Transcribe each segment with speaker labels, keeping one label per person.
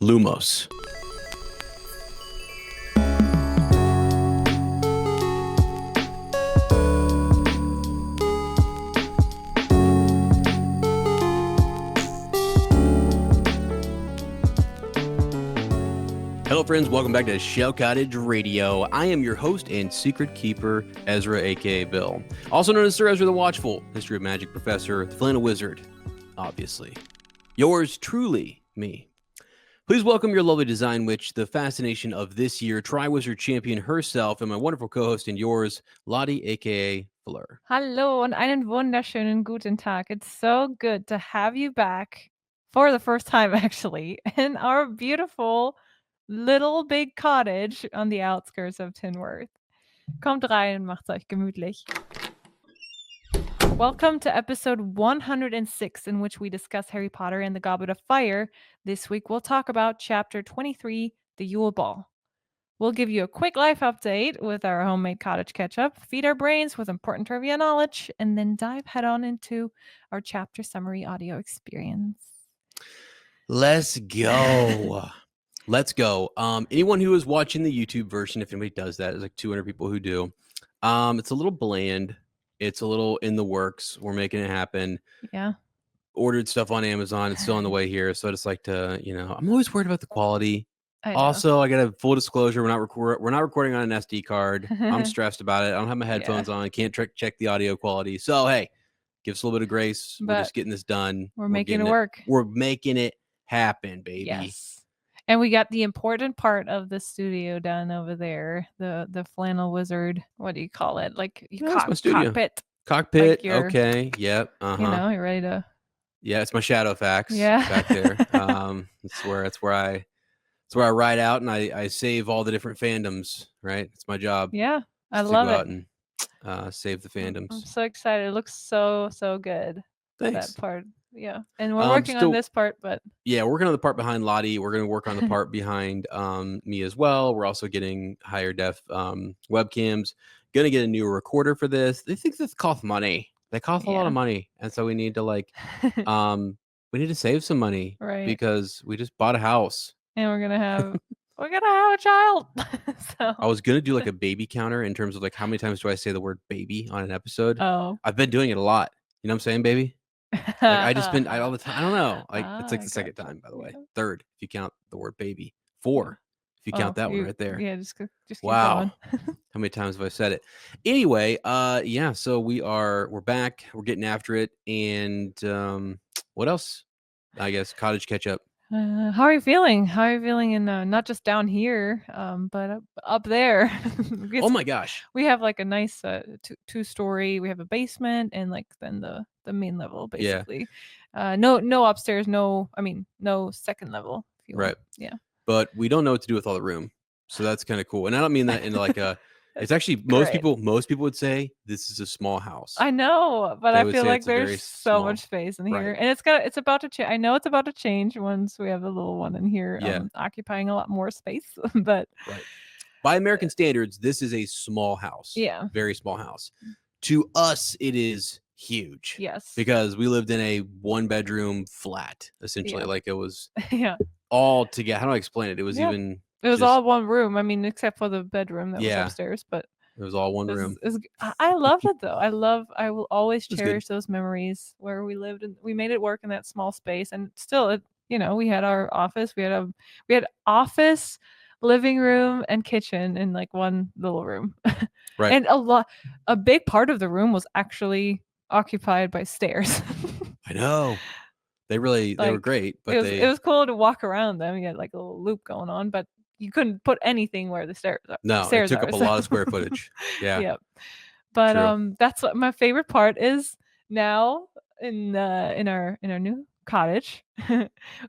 Speaker 1: Lumos. Hello, friends. Welcome back to Shell Cottage Radio. I am your host and secret keeper, Ezra, a.k.a. Bill. Also known as Sir Ezra the Watchful, History of Magic Professor, the Flannel Wizard, obviously. Yours truly, me. Please welcome your lovely design witch, the fascination of this year, Tri-Wizard champion herself, and my wonderful co-host and yours, Lottie, a.k.a. Fleur.
Speaker 2: Hallo und einen wunderschönen guten Tag. It's so good to have you back for the first time, actually, in our beautiful little big cottage on the outskirts of Tinworth. Kommt rein und macht's euch gemütlich. Welcome to episode 106, in which we discuss Harry Potter and the Goblet of Fire. This week we'll talk about chapter 23, the Yule Ball. We'll give you a quick life update with our homemade cottage ketchup, feed our brains with important trivia knowledge, and then dive head on into our chapter summary audio experience.
Speaker 1: Let's go. Let's go. Anyone who is watching the YouTube version, if anybody does that, there's like 200 people who do. It's a little bland. It's a little in the works. We're making it happen.
Speaker 2: Yeah.
Speaker 1: Ordered stuff on Amazon. It's still on the way here. So I just like to, I'm always worried about the quality. Also, I got a full disclosure. We're not recording on an SD card. I'm stressed about it. I don't have my headphones on. I can't check the audio quality. So, hey, give us a little bit of grace. We're just getting this done.
Speaker 2: We're making it work.
Speaker 1: We're making it happen, baby.
Speaker 2: Yes. And we got the important part of the studio done over there. The Flannel Wizard. What do you call it? Like
Speaker 1: my studio.
Speaker 2: Cockpit.
Speaker 1: Like okay. Yep.
Speaker 2: You're ready to.
Speaker 1: Yeah, it's my shadow fax.
Speaker 2: Yeah.
Speaker 1: Back there. That's where I ride out and I save all the different fandoms, right? It's my job.
Speaker 2: Yeah, I love it.
Speaker 1: And save the fandoms.
Speaker 2: I'm so excited. It looks so good.
Speaker 1: Thanks.
Speaker 2: That part. Yeah. And we're working on this part, but
Speaker 1: yeah, working on the part behind Lottie. We're going to work on the part behind me as well. We're also getting higher def webcams. Going to get a new recorder for this. They think this costs money. They cost a lot of money. And so we need to we need to save some money,
Speaker 2: right?
Speaker 1: Because we just bought a house.
Speaker 2: And we're gonna have a child. So
Speaker 1: I was gonna do like a baby counter in terms of like how many times do I say the word baby on an episode?
Speaker 2: Oh,
Speaker 1: I've been doing it a lot. You know what I'm saying, baby? Like I all the time. I don't know. Like it's like the second time, by the way. Third, if you count the word baby. 4, if you count that one right there.
Speaker 2: Yeah, just keep
Speaker 1: wow.
Speaker 2: going.
Speaker 1: How many times have I said it? Anyway, yeah. So we're back. We're getting after it. And what else? I guess cottage ketchup.
Speaker 2: How are you feeling? How are you feeling in not just down here, but up there?
Speaker 1: Oh my gosh!
Speaker 2: We have like a nice 2-story. We have a basement and like then the main level basically. Yeah. No upstairs. No second level. If you want. Yeah.
Speaker 1: But we don't know what to do with all the room, so that's kind of cool. And I don't mean that in like a. It's actually most people would say this is a small house.
Speaker 2: I know, but I feel like there's so much space in here, and it's about to change. I know it's about to change once we have a little one in here, occupying a lot more space. But
Speaker 1: by American standards, this is a small house.
Speaker 2: Yeah,
Speaker 1: very small house. To us, it is huge.
Speaker 2: Yes,
Speaker 1: because we lived in a 1-bedroom flat, essentially. Like it was.
Speaker 2: Yeah.
Speaker 1: All together. How do I explain it? It was even.
Speaker 2: It was all one room. I mean, except for the bedroom that was upstairs, but
Speaker 1: it was all one room.
Speaker 2: I loved it though. I will always cherish those memories where we lived and we made it work in that small space. And still, we had our office. We had office, living room, and kitchen in like one little room. Right. And a big part of the room was actually occupied by stairs.
Speaker 1: I know. They were great, but
Speaker 2: it was cool to walk around them. You had like a little loop going on, but you couldn't put anything where the stairs are.
Speaker 1: No, it took up a lot of square footage. Yeah.
Speaker 2: Yep. But that's what my favorite part is now in our new cottage.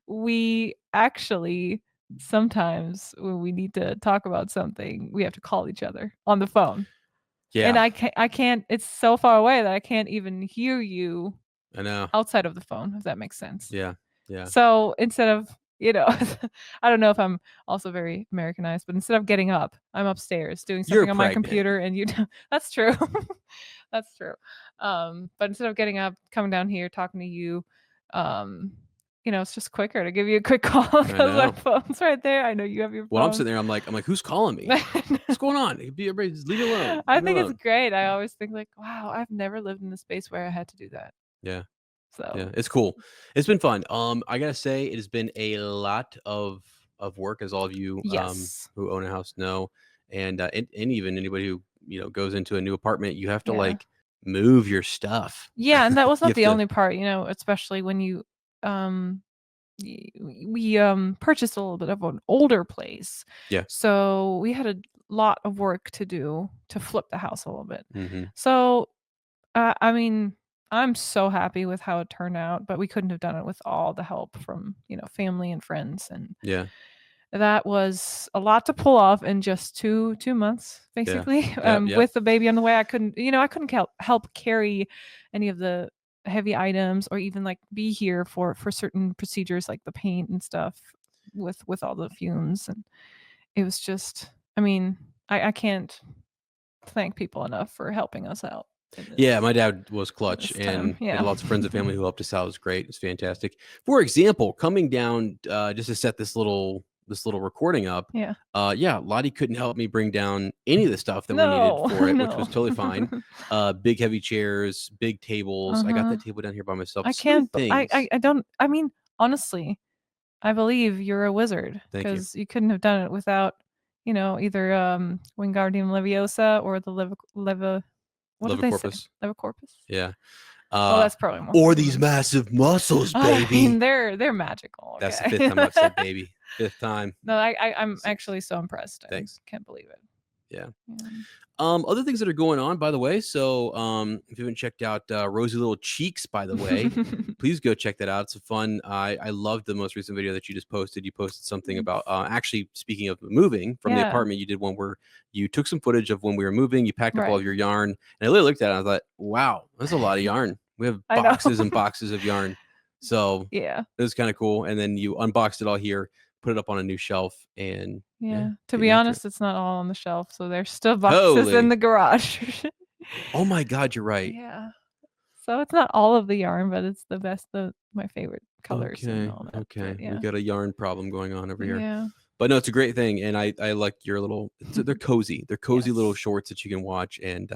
Speaker 2: We actually sometimes when we need to talk about something, we have to call each other on the phone. Yeah. And I can't. It's so far away that I can't even hear you.
Speaker 1: I know.
Speaker 2: Outside of the phone, if that makes sense.
Speaker 1: Yeah. Yeah.
Speaker 2: So instead of, I don't know if I'm also very Americanized, but instead of getting up, I'm upstairs doing something on my computer and that's true. That's true. But instead of getting up, coming down here, talking to you, it's just quicker to give you a quick call because our
Speaker 1: know.
Speaker 2: phone's right there. I know you have your
Speaker 1: Well, I'm
Speaker 2: phone.
Speaker 1: sitting there. I'm like, who's calling me? What's going on? Everybody, just leave me alone.
Speaker 2: I
Speaker 1: Leave me
Speaker 2: think it's
Speaker 1: alone.
Speaker 2: great. I always think like, wow, I've never lived in a space where I had to do that.
Speaker 1: Yeah.
Speaker 2: So
Speaker 1: Yeah, it's cool. It's been fun. I gotta say, it has been a lot of work, as all of you
Speaker 2: yes.
Speaker 1: who own a house know, and even anybody who goes into a new apartment, you have to
Speaker 2: Yeah.
Speaker 1: like move your stuff.
Speaker 2: Yeah, and that was
Speaker 1: You
Speaker 2: not
Speaker 1: have
Speaker 2: the
Speaker 1: to.
Speaker 2: only part, especially when you we purchased a little bit of an older place.
Speaker 1: Yeah.
Speaker 2: So we had a lot of work to do to flip the house a little bit.
Speaker 1: Mm-hmm.
Speaker 2: So I mean, I'm so happy with how it turned out, but we couldn't have done it with all the help from, family and friends. And
Speaker 1: Yeah.
Speaker 2: that was a lot to pull off in just two months,
Speaker 1: Yeah.
Speaker 2: basically.
Speaker 1: Yep.
Speaker 2: With the baby on the way, I couldn't help carry any of the heavy items or even like be here for certain procedures like the paint and stuff with all the fumes. And it was just, I mean, I can't thank people enough for helping us out.
Speaker 1: Yeah, my dad was clutch,
Speaker 2: This time,
Speaker 1: and we
Speaker 2: yeah.
Speaker 1: had lots of friends and family who helped us out. It was great. It's fantastic. For example, coming down just to set this little recording up.
Speaker 2: Yeah.
Speaker 1: Yeah, Lottie couldn't help me bring down any of the stuff that we needed
Speaker 2: No,
Speaker 1: for it, which was
Speaker 2: no.
Speaker 1: totally fine. Big heavy chairs, big tables. I got that table down here by myself.
Speaker 2: I
Speaker 1: So many
Speaker 2: can't.
Speaker 1: things.
Speaker 2: I don't. I mean, honestly, I believe you're a wizard
Speaker 1: Thank you.
Speaker 2: because you couldn't have done it without, either Wingardium Leviosa or the what did they say?
Speaker 1: Levicorpus.
Speaker 2: Levicorpus.
Speaker 1: Yeah.
Speaker 2: Well, that's probably more.
Speaker 1: Or these massive muscles, baby.
Speaker 2: I mean, they're magical. Okay?
Speaker 1: That's the 5th time I've said baby. 5th time.
Speaker 2: No, I'm actually so impressed.
Speaker 1: Thanks.
Speaker 2: I can't believe it.
Speaker 1: Yeah. Other things that are going on, by the way. So, if you haven't checked out Rosy Little Cheeks, by the way, please go check that out. It's fun. I loved the most recent video that you just posted. You posted something about actually, speaking of moving from the apartment, you did one where you took some footage of when we were moving. You packed up all of your yarn, and I literally looked at it and I thought, wow, that's a lot of yarn. We have boxes and boxes of yarn. So
Speaker 2: yeah,
Speaker 1: it was kind of cool. And then you unboxed it all here, put it up on a new shelf, and
Speaker 2: to be honest, it's not all on the shelf, so there's still boxes
Speaker 1: Holy.
Speaker 2: in the garage.
Speaker 1: Oh my God, you're right.
Speaker 2: Yeah. So it's not all of the yarn, but it's the best, my favorite colors and all that.
Speaker 1: Okay.
Speaker 2: Yeah.
Speaker 1: We got a yarn problem going on over here.
Speaker 2: Yeah.
Speaker 1: But no, it's a great thing, and I like your little. They're cozy. They're cozy little
Speaker 2: Yes.
Speaker 1: shorts that you can watch, and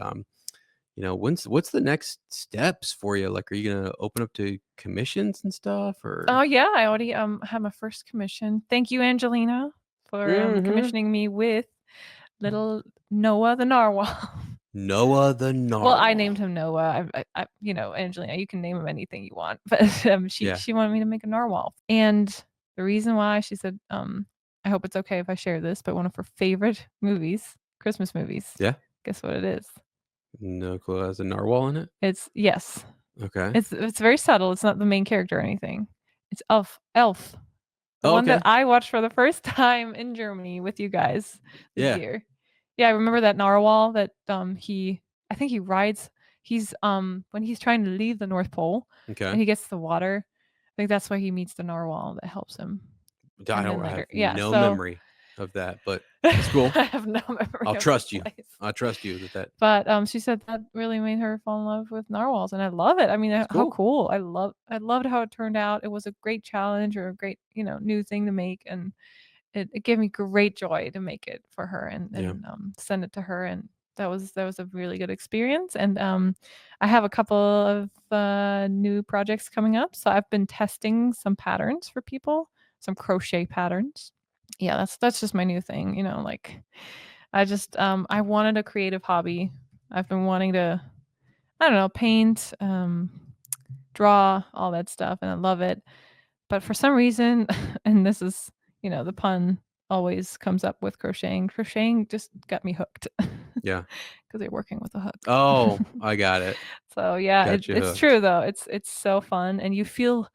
Speaker 1: what's the next steps for you? Like, are you gonna open up to commissions and stuff, or?
Speaker 2: Oh yeah, I already have my first commission. Thank you, Angelina, for commissioning me with little Noah the narwhal.
Speaker 1: Noah the narwhal.
Speaker 2: Well, I named him Noah. I Angelina, you can name him anything you want, but she wanted me to make a narwhal, and the reason why she said, I hope it's okay if I share this, but one of her favorite movies, Christmas movies.
Speaker 1: Yeah.
Speaker 2: Guess what it is?
Speaker 1: No clue. Has a narwhal in it?
Speaker 2: It's yes.
Speaker 1: Okay.
Speaker 2: It's very subtle. It's not the main character or anything. It's Elf. The one that I watched for the first time in Germany with you guys this year. Yeah, I remember that narwhal that I think he rides. He's when he's trying to leave the North Pole. Okay. And he gets the water. I think that's why he meets the narwhal that helps him.
Speaker 1: I have no memory of that, but it's cool.
Speaker 2: I have no memory.
Speaker 1: I'll trust you. I'll trust you with that.
Speaker 2: But she said that really made her fall in love with narwhals, and I love it. I mean, how cool! I loved how it turned out. It was a great challenge or a great new thing to make, and it gave me great joy to make it for her and send it to her, and that was a really good experience. And I have a couple of new projects coming up, so I've been testing some patterns for people, some crochet patterns. Yeah, that's just my new thing, like I just I wanted a creative hobby. I've been wanting to, I don't know, paint, draw, all that stuff, and I love it. But for some reason, and this is, the pun always comes up with crocheting. Crocheting just got me hooked.
Speaker 1: Yeah.
Speaker 2: Because they're working with a hook.
Speaker 1: Oh, I got it.
Speaker 2: So yeah, it's true though. It's so fun, and you feel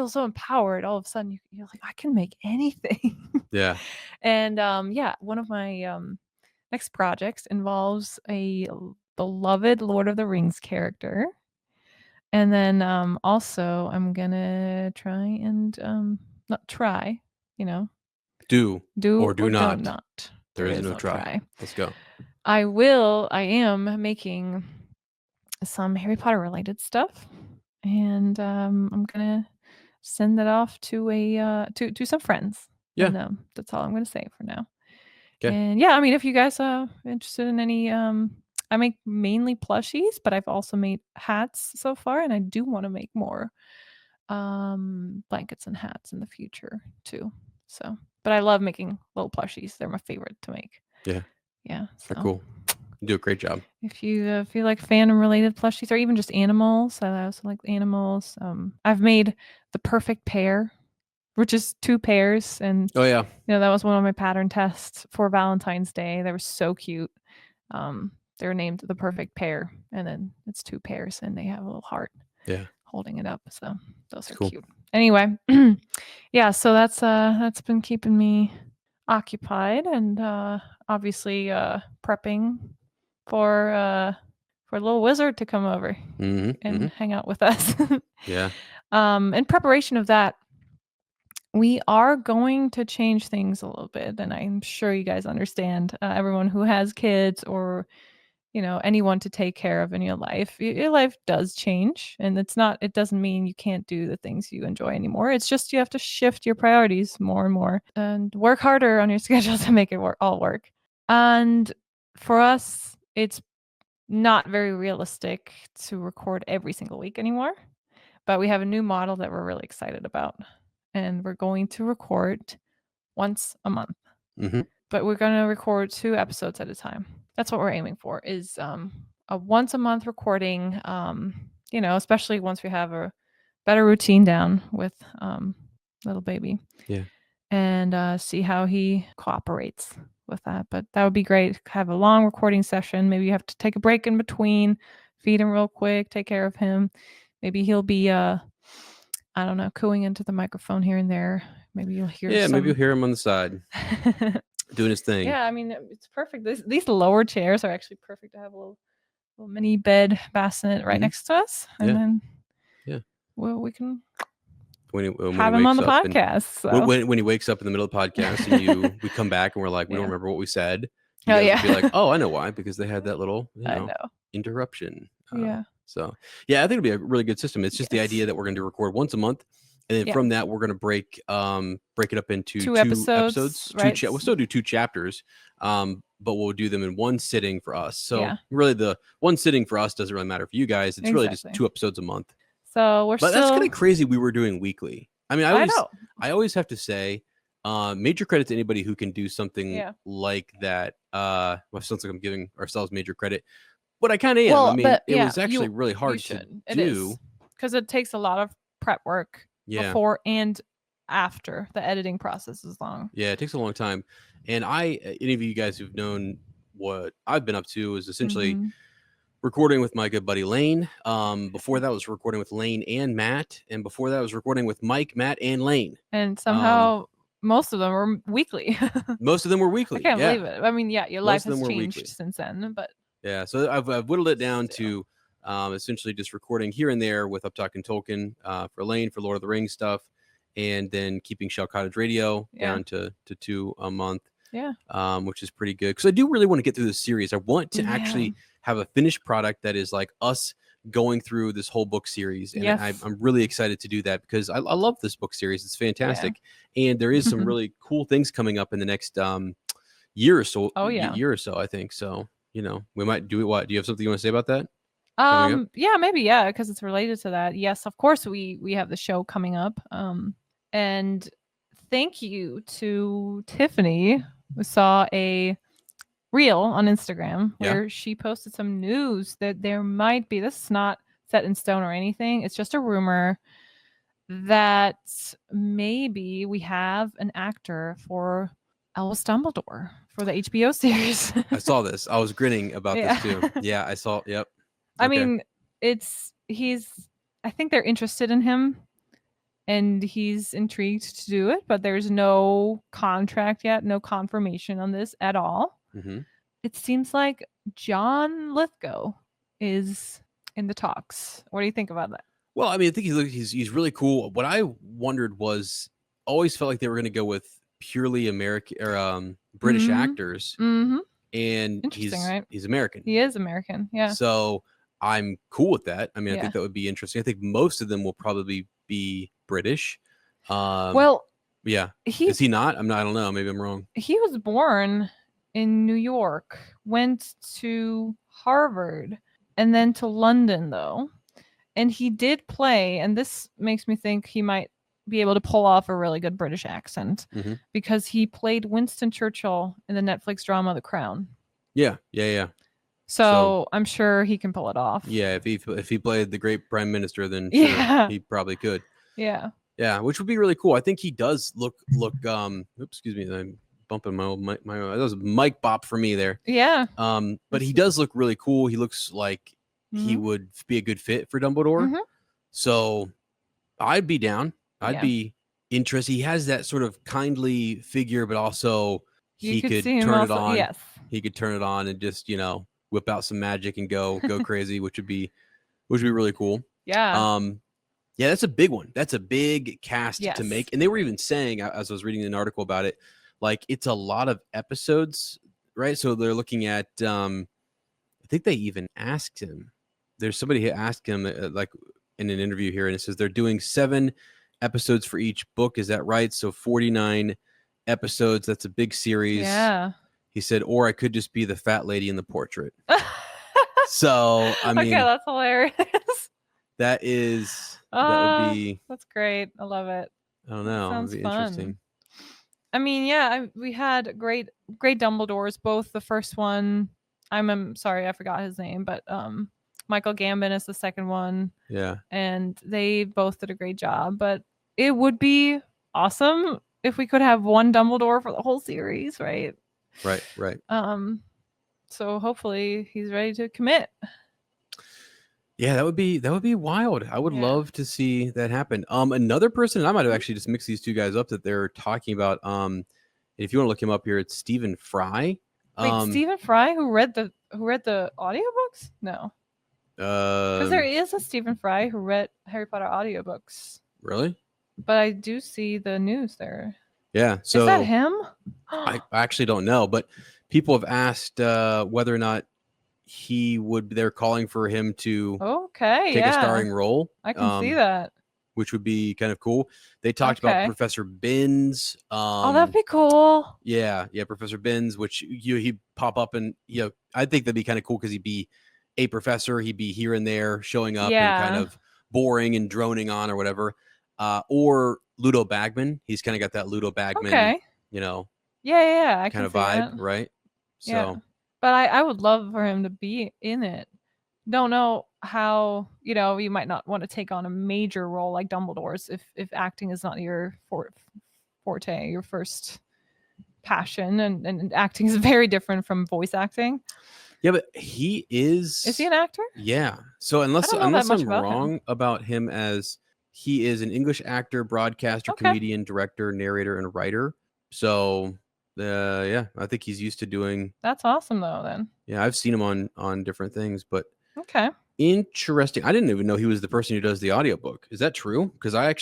Speaker 2: so empowered. All of a sudden, you're like, I can make anything.
Speaker 1: Yeah.
Speaker 2: And one of my next projects involves a beloved Lord of the Rings character. And then also I'm gonna try and not try, do
Speaker 1: or do not.
Speaker 2: Not.
Speaker 1: There is no try. Let's go.
Speaker 2: I am making some Harry Potter related stuff, and I'm gonna send that off to to some friends.
Speaker 1: Yeah.
Speaker 2: And that's all I'm going to say for now.
Speaker 1: Okay.
Speaker 2: And yeah, I mean, if you guys are interested in any, I make mainly plushies, but I've also made hats so far, and I do want to make more blankets and hats in the future too. So, but I love making little plushies. They're my favorite to make.
Speaker 1: Yeah.
Speaker 2: Yeah.
Speaker 1: They're
Speaker 2: So
Speaker 1: cool. You do a great job.
Speaker 2: if you feel like fandom related plushies or even just animals, I also like animals. I've made the perfect pair, which is 2 pairs, and
Speaker 1: Oh yeah.
Speaker 2: that was one of my pattern tests for Valentine's Day. They were so cute. They were named the perfect pair, and then it's 2 pairs, and they have a little heart.
Speaker 1: Yeah.
Speaker 2: Holding it up. So those are
Speaker 1: Cool.
Speaker 2: cute. Anyway, yeah. So that's been keeping me occupied, and obviously prepping for little wizard to come over and hang out with us.
Speaker 1: Yeah.
Speaker 2: In preparation of that, we are going to change things a little bit, and I'm sure you guys understand. Everyone who has kids or anyone to take care of in your life, your life does change, and it doesn't mean you can't do the things you enjoy anymore. It's just you have to shift your priorities more and more and work harder on your schedule to make it all work. And for us, it's not very realistic to record every single week anymore, but we have a new model that we're really excited about, and we're going to record once a month. But we're going to record 2 episodes at a time. That's what we're aiming for, is a once a month recording, especially once we have a better routine down with little baby.
Speaker 1: Yeah.
Speaker 2: And see how he cooperates with that. But that would be great. Have a long recording session. Maybe you have to take a break in between, feed him real quick, take care of him. Maybe he'll be I don't know, cooing into the microphone here and there. Maybe you'll hear
Speaker 1: maybe you'll hear him on the side doing his thing.
Speaker 2: Yeah, I mean, it's perfect. These lower chairs are actually perfect to have a little mini bed bassinet right next to us, and then we can
Speaker 1: when
Speaker 2: have him on the podcast. So.
Speaker 1: When he wakes up in the middle of the podcast, and we come back and we're like, we don't remember what we said. You guys will be like, oh, I know why, because they had that little interruption.
Speaker 2: Yeah.
Speaker 1: So yeah, I think it'll be a really good system. It's just the idea that we're going to record once a month. And then from that, we're going to break it up into 2 episodes.
Speaker 2: Right?
Speaker 1: We'll still do 2 chapters, but we'll do them in one sitting for us. So really, the one sitting for us doesn't really matter for you guys. It's really just 2 episodes a month.
Speaker 2: So
Speaker 1: but that's kind of crazy. We were doing weekly. I mean, I always have to say, major credit to anybody who can do something like that. Well, it sounds like I'm giving ourselves major credit, but I kind of am.
Speaker 2: Well,
Speaker 1: I mean, it was actually really hard to do
Speaker 2: because it takes a lot of prep work. Before and after the editing process is long. Yeah,
Speaker 1: it takes a long time. And any of you guys who've known what I've been up to is essentially recording with my good buddy Lane. Before that was recording with Lane and Matt, and before that was recording with Mike, Matt, and Lane.
Speaker 2: And somehow most of them were weekly.
Speaker 1: Most of them were weekly.
Speaker 2: I can't believe it. I mean, your life has changed since then, but
Speaker 1: so I've whittled it down to essentially just recording here and there with Up Talking Tolkien for Lane for Lord of the Rings stuff, and then keeping Shell Cottage Radio down to 2 a month.
Speaker 2: Yeah.
Speaker 1: Which is pretty good, because I do really want to get through this series. I want to actually have a finished product that is like us going through this whole book series, and I'm really excited to do that, because I love this book series. It's fantastic, and there is some really cool things coming up in the next year or so. Year or so, I think. So we might do it. What do you have something you want to say about that?
Speaker 2: Maybe because it's related to that. Yes, of course we have the show coming up. And thank you to Tiffany. We saw a reel on Instagram where she posted some news that there might be, this is not set in stone or anything, it's just a rumor that maybe we have an actor for Albus Dumbledore for the HBO series.
Speaker 1: I saw this. I was grinning about this too. Yeah, I saw. Yep.
Speaker 2: I mean, I think they're interested in him, and he's intrigued to do it, but there's no contract yet, no confirmation on this at all. It seems like John Lithgow is in the talks. What do you think about that?
Speaker 1: Well, I mean, I think he's really cool. What I wondered was, always felt like they were going to go with purely American or British actors, and he's American.
Speaker 2: He is American, yeah.
Speaker 1: So I'm cool with that. I mean, I think that would be interesting. I think most of them will probably be British.
Speaker 2: Well,
Speaker 1: Yeah.
Speaker 2: he
Speaker 1: Is he not? I don't know. Maybe I'm wrong.
Speaker 2: he was born in New York, went to Harvard, and then to London, though. And he did play, and this makes me think he might be able to pull off a really good British accent because he played Winston Churchill in the Netflix drama The Crown.
Speaker 1: Yeah.
Speaker 2: So I'm sure he can pull it off.
Speaker 1: Yeah, if he played the great prime minister, then sure, he probably could.
Speaker 2: Yeah.
Speaker 1: Yeah, which would be really cool. I think he does look. Oops, excuse me, I'm bumping my old mic. That was a mic bop for me there.
Speaker 2: Yeah.
Speaker 1: But he does look really cool. He looks like he would be a good fit for Dumbledore. So I'd be down. I'd be interested. He has that sort of kindly figure, but also he could turn it on.
Speaker 2: Yes.
Speaker 1: He could turn it on and just whip out some magic and go crazy, which would be really cool.
Speaker 2: Yeah.
Speaker 1: Yeah, that's a big one. That's a big cast to make. And they were even saying, as I was reading an article about it, like it's a lot of episodes, right? So they're looking at, I think they even asked him. There's somebody who asked him, like in an interview here, and it says they're doing 7 episodes for each book. Is that right? So 49 episodes. That's a big series.
Speaker 2: Yeah.
Speaker 1: He said, or I could just be the fat lady in the portrait. So, I mean.
Speaker 2: Okay, that's hilarious.
Speaker 1: That would be.
Speaker 2: That's great. I love it.
Speaker 1: I don't know.
Speaker 2: Sounds
Speaker 1: It'd be
Speaker 2: fun.
Speaker 1: interesting.
Speaker 2: I mean, yeah, we had great Dumbledores. Both the first one, I'm sorry, I forgot his name, but Michael Gambon is the second one.
Speaker 1: Yeah. And
Speaker 2: they both did a great job. But it would be awesome if we could have one Dumbledore for the whole series, right?
Speaker 1: Right.
Speaker 2: So hopefully he's ready to commit.
Speaker 1: Yeah, that would be wild. I would love to see that happen. Another person, and I might have actually just mixed these two guys up that they're talking about. If you want to look him up here, it's Stephen Fry.
Speaker 2: Wait, Stephen Fry, who read the audiobooks? No. Because there is a Stephen Fry who read Harry Potter audiobooks.
Speaker 1: Really?
Speaker 2: But I do see the news there.
Speaker 1: Yeah. So
Speaker 2: is that him?
Speaker 1: I actually don't know, but people have asked whether or not they're calling for him to take a starring role.
Speaker 2: I can see that.
Speaker 1: Which would be kind of cool. They talked about Professor Binns.
Speaker 2: That'd be cool.
Speaker 1: Yeah, Professor Binns, which he'd pop up and I think that'd be kind of cool because he'd be a professor. He'd be here and there showing up and kind of boring and droning on or whatever. Or Ludo Bagman. He's kind of got that Ludo Bagman,
Speaker 2: I
Speaker 1: kind of vibe, right? So.
Speaker 2: Yeah. But I would love for him to be in it. Don't know how, you might not want to take on a major role like Dumbledore's if acting is not your forte, your first passion, and acting is very different from voice acting.
Speaker 1: Yeah, but he is.
Speaker 2: Is he an actor?
Speaker 1: Yeah. So unless I'm wrong about him, as he is an English actor, broadcaster, comedian, director, narrator, and writer. So. I think he's used to doing.
Speaker 2: That's awesome, though. Then.
Speaker 1: Yeah, I've seen him on different things, but.
Speaker 2: Okay.
Speaker 1: Interesting. I didn't even know he was the person who does the audiobook. Is that true? Because
Speaker 2: I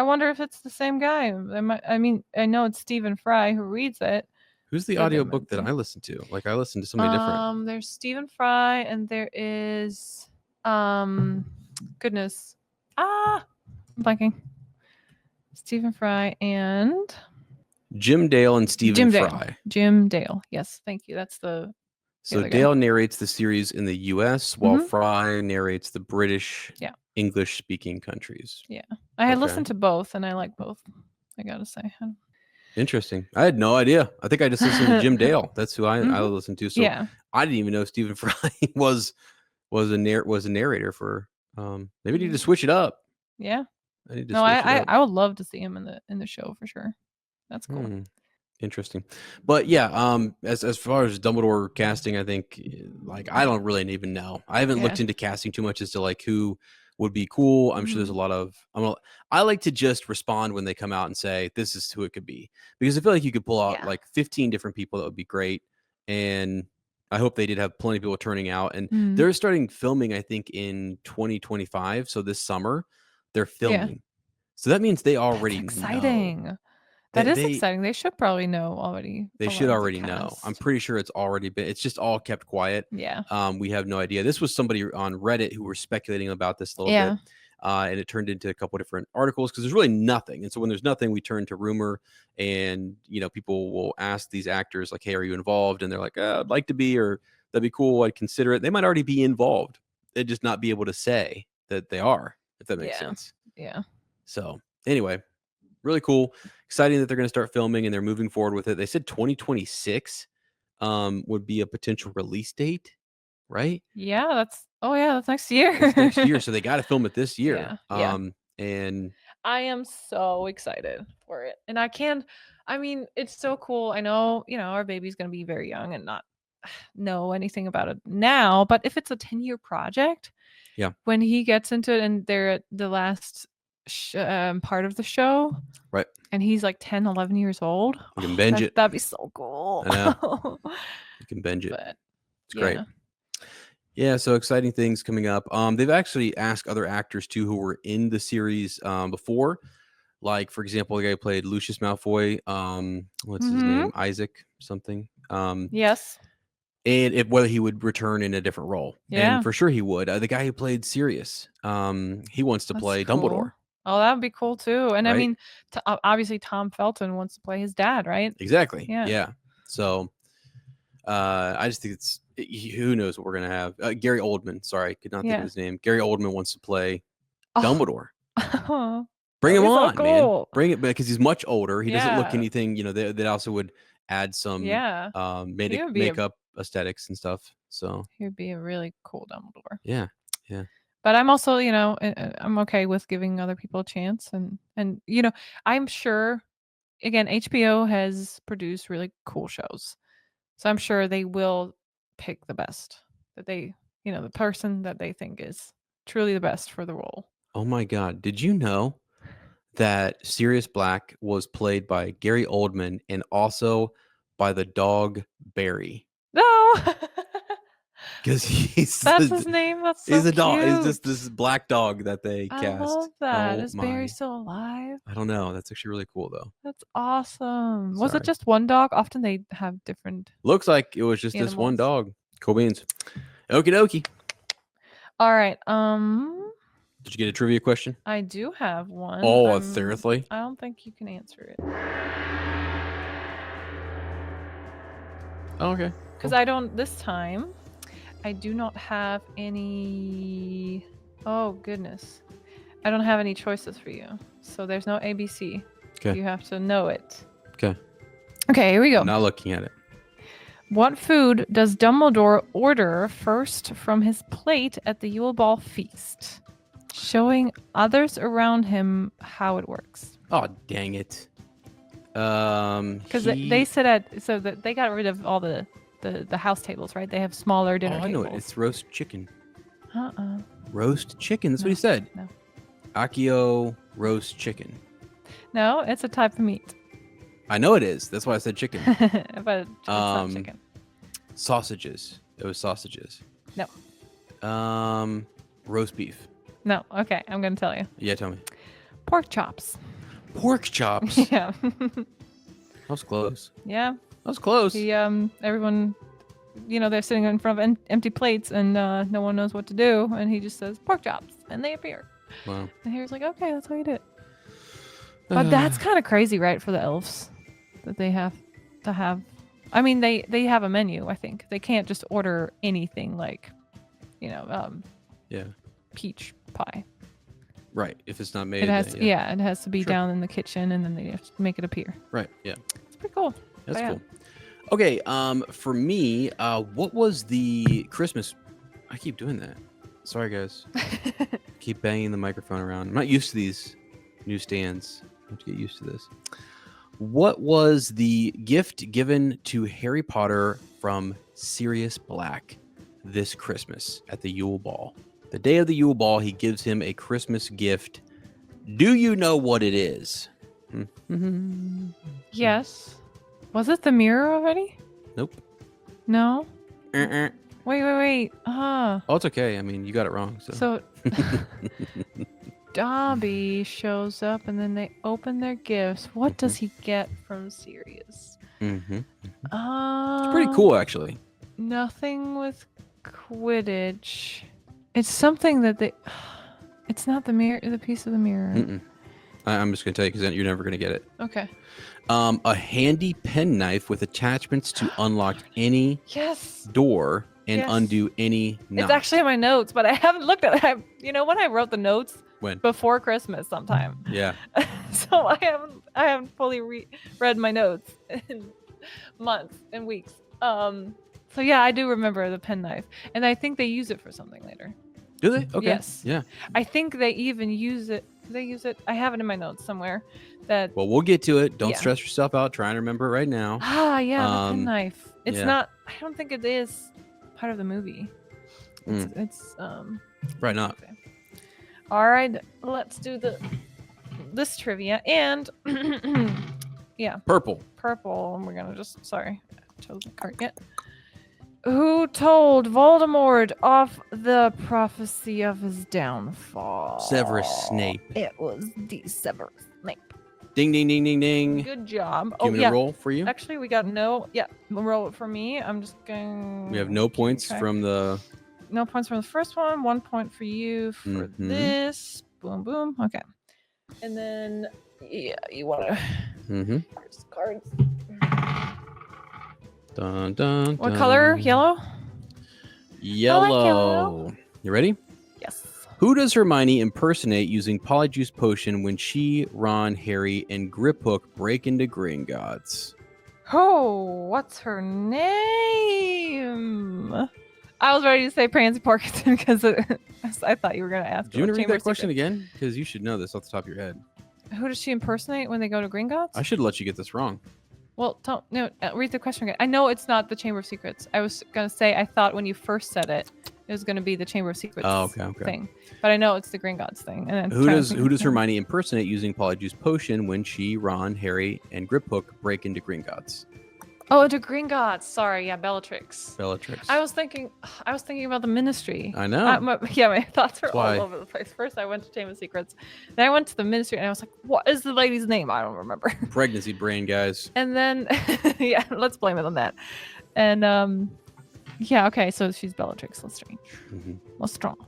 Speaker 2: wonder if it's the same guy. I know it's Stephen Fry who reads it.
Speaker 1: Who's the audiobook that I listen to? Like I listen to somebody different.
Speaker 2: There's Stephen Fry, and there is goodness. I'm blanking. Stephen Fry and
Speaker 1: Jim Dale and Stephen Fry.
Speaker 2: Jim Dale. Yes, thank you. That's the.
Speaker 1: So Dale narrates the series in the U.S. while Fry narrates the British, English-speaking countries.
Speaker 2: Yeah, I had listened to both, and I like both. I gotta say.
Speaker 1: Interesting. I had no idea. I think I just listened to Jim Dale. That's who I listened to. So I didn't even know Stephen Fry was a narrator for. Maybe I need to switch it up.
Speaker 2: Yeah. I would love to see him in the show for sure. That's cool.
Speaker 1: Interesting. But as far as Dumbledore casting, I think I don't really even know. I haven't looked into casting too much as to who would be cool. I'm sure there's a lot of I like to just respond when they come out and say this is who it could be, because I feel like you could pull out 15 different people that would be great. And I hope they did have plenty of people turning out, and they're starting filming, I think, in 2025. So this summer they're filming. So that means they already know.
Speaker 2: That is exciting. They should probably know already.
Speaker 1: They should already know. I'm pretty sure it's already been. It's just all kept quiet.
Speaker 2: Yeah.
Speaker 1: We have no idea. This was somebody on Reddit who were speculating about this a little bit. and it turned into a couple different articles because there's really nothing. And so when there's nothing, we turn to rumor, and people will ask these actors like, "Hey, are you involved?" And they're like, "I'd like to be," or "That'd be cool. I'd consider it." They might already be involved. They'd just not be able to say that they are, if that makes sense.
Speaker 2: Yeah.
Speaker 1: So anyway, really cool. Exciting that they're going to start filming and they're moving forward with it. They said 2026 would be a potential release date, right?
Speaker 2: Yeah, that's next year.
Speaker 1: It's next year, so they got to film it this year.
Speaker 2: Yeah.
Speaker 1: And
Speaker 2: I am so excited for it. And it's so cool. I know, our baby's going to be very young and not know anything about it now, but if it's a 10-year project,
Speaker 1: yeah,
Speaker 2: when he gets into it and they're at the last part of the show,
Speaker 1: right,
Speaker 2: and he's like 10, 11 years old,
Speaker 1: you can binge it.
Speaker 2: That'd be so cool.
Speaker 1: I know. You can binge it.
Speaker 2: But,
Speaker 1: it's great. Yeah, so exciting things coming up. They've actually asked other actors too who were in the series before. Like, for example, the guy who played Lucius Malfoy, what's his name? Isaac something.
Speaker 2: Yes.
Speaker 1: And whether he would return in a different role.
Speaker 2: Yeah.
Speaker 1: And for sure he would. The guy who played Sirius, he wants to play Dumbledore.
Speaker 2: Oh, that would be cool too. And
Speaker 1: right?
Speaker 2: Obviously Tom Felton wants to play his dad, right?
Speaker 1: Exactly.
Speaker 2: Yeah.
Speaker 1: So I just think who knows what we're going to have. Gary Oldman, sorry, I could not think of his name. Gary Oldman wants to play Dumbledore. Bring him on, so cool. Man. Bring it, because he's much older. He doesn't look anything, that also would add some makeup aesthetics and stuff. So
Speaker 2: he would be a really cool Dumbledore.
Speaker 1: Yeah.
Speaker 2: But I'm also, I'm okay with giving other people a chance, and I'm sure, again, HBO has produced really cool shows, so I'm sure they will pick the best that they, the person that they think is truly the best for the role.
Speaker 1: Oh my God! Did you know that Sirius Black was played by Gary Oldman and also by the dog Barry?
Speaker 2: No.
Speaker 1: Because
Speaker 2: that's his name. That's so he's a dog.
Speaker 1: It's just this black dog that they cast.
Speaker 2: I love that. Is Barry still alive?
Speaker 1: I don't know. That's actually really cool though.
Speaker 2: That's awesome. Was it just one dog? Often they have different.
Speaker 1: Looks like it was just animals. This one dog. Cool beans. Okie dokie.
Speaker 2: All right.
Speaker 1: Did you get a trivia question?
Speaker 2: I do have one.
Speaker 1: Oh, seriously?
Speaker 2: I don't think you can answer it.
Speaker 1: Oh, okay.
Speaker 2: Because I don't. This time, I do not have any. Oh goodness, I don't have any choices for you. So there's no ABC.
Speaker 1: Okay.
Speaker 2: You have to know it.
Speaker 1: Okay.
Speaker 2: Okay, here we go.
Speaker 1: I'm not looking at it.
Speaker 2: What food does Dumbledore order first from his plate at the Yule Ball feast, showing others around him how it works?
Speaker 1: Oh, dang it.
Speaker 2: Because they said so that they got rid of all the house tables, right? They have smaller dinner tables.
Speaker 1: I know it. It's roast chicken.
Speaker 2: Roast
Speaker 1: chicken. That's what he said.
Speaker 2: No.
Speaker 1: Accio roast chicken.
Speaker 2: No, it's a type of meat.
Speaker 1: I know it is. That's why I said chicken.
Speaker 2: But it's not chicken.
Speaker 1: Sausages. It was sausages.
Speaker 2: No.
Speaker 1: Roast beef.
Speaker 2: No. Okay, I'm gonna tell you.
Speaker 1: Yeah, tell me.
Speaker 2: Pork chops.
Speaker 1: Pork chops.
Speaker 2: Yeah.
Speaker 1: That was close.
Speaker 2: Yeah.
Speaker 1: That was close.
Speaker 2: Everyone, they're sitting in front of empty plates, and no one knows what to do, and he just says pork chops, and they appear.
Speaker 1: Wow.
Speaker 2: And he was like, okay, that's how you do it. But that's kind of crazy, right, for the elves, that they have to have. I mean, they have a menu. I think they can't just order anything like, peach pie.
Speaker 1: Right. If it's not made.
Speaker 2: It has it has to be down in the kitchen, and then they have to make it appear.
Speaker 1: Right. Yeah.
Speaker 2: It's pretty cool.
Speaker 1: That's cool. Okay. For me, what was the Christmas? I keep doing that. Sorry, guys. Keep banging the microphone around. I'm not used to these new stands. I have to get used to this. What was the gift given to Harry Potter from Sirius Black this Christmas at the Yule Ball? The day of the Yule Ball, he gives him a Christmas gift. Do you know what it is?
Speaker 2: Yes. Was it the mirror already?
Speaker 1: Nope.
Speaker 2: No? Wait.
Speaker 1: Oh, it's okay. I mean, you got it wrong.
Speaker 2: So Dobby shows up, and then they open their gifts. What does he get from Sirius?
Speaker 1: It's pretty cool, actually.
Speaker 2: Nothing with Quidditch. It's something that they... It's not the mirror. The piece of the mirror.
Speaker 1: Mm-mm. I'm just gonna tell you because you're never gonna get it.
Speaker 2: Okay.
Speaker 1: A handy penknife with attachments to unlock any door and undo any knob.
Speaker 2: It's actually in my notes, but I haven't looked at it. You know when I wrote the notes?
Speaker 1: When?
Speaker 2: Before Christmas sometime.
Speaker 1: Yeah.
Speaker 2: So I haven't fully read my notes in months and weeks. So yeah, I do remember the penknife, and I think they use it for something later.
Speaker 1: Do they? Okay.
Speaker 2: Yes.
Speaker 1: Yeah.
Speaker 2: I think they even use it. Do they use it? I have it in my notes somewhere. That.
Speaker 1: Well, we'll get to it. Don't stress yourself out trying to remember it right now.
Speaker 2: Ah, yeah, the penknife. It's not. I don't think it is part of the movie. It's
Speaker 1: Right not.
Speaker 2: Okay. All right, let's do this trivia and yeah.
Speaker 1: Purple.
Speaker 2: And we're gonna just I chose the card yet. Who told Voldemort of the prophecy of his downfall?
Speaker 1: Severus Snape.
Speaker 2: It was the Severus Snape.
Speaker 1: Ding, ding, ding, ding, ding.
Speaker 2: Good job.
Speaker 1: Give me a roll for you.
Speaker 2: Actually, we got roll it for me. I'm just going.
Speaker 1: We have no points from the.
Speaker 2: No points from the first one. 1 point for you for this. Boom, boom. Okay. And then, you want to. Here's the cards.
Speaker 1: Dun, dun,
Speaker 2: what color? Yellow?
Speaker 1: Yellow.
Speaker 2: I like yellow.
Speaker 1: You ready?
Speaker 2: Yes.
Speaker 1: Who does Hermione impersonate using Polyjuice Potion when she, Ron, Harry, and Griphook break into Gringotts?
Speaker 2: Oh, what's her name? I was ready to say Pansy Parkinson because I thought you were going to ask.
Speaker 1: Do you want to read that question again? Because you should know this off the top of your head.
Speaker 2: Who does she impersonate when they go to Gringotts?
Speaker 1: I should let you get this wrong.
Speaker 2: Well, read the question again. I know it's not the Chamber of Secrets. I was going to say, I thought when you first said it, it was going to be the Chamber of Secrets thing. But I know it's the Gringotts thing. And
Speaker 1: who does Hermione impersonate using Polyjuice Potion when she, Ron, Harry, and Griphook break into Gringotts?
Speaker 2: Oh, to Gringotts. Sorry, yeah, Bellatrix.
Speaker 1: Bellatrix.
Speaker 2: I was thinking about the Ministry.
Speaker 1: I know.
Speaker 2: My thoughts are all over the place. First, I went to Chamber of Secrets, then I went to the Ministry, and I was like, "What is the lady's name? I don't remember."
Speaker 1: Pregnancy brain, guys.
Speaker 2: And then, let's blame it on that. And okay, so she's Bellatrix Lestrange. Lestrange.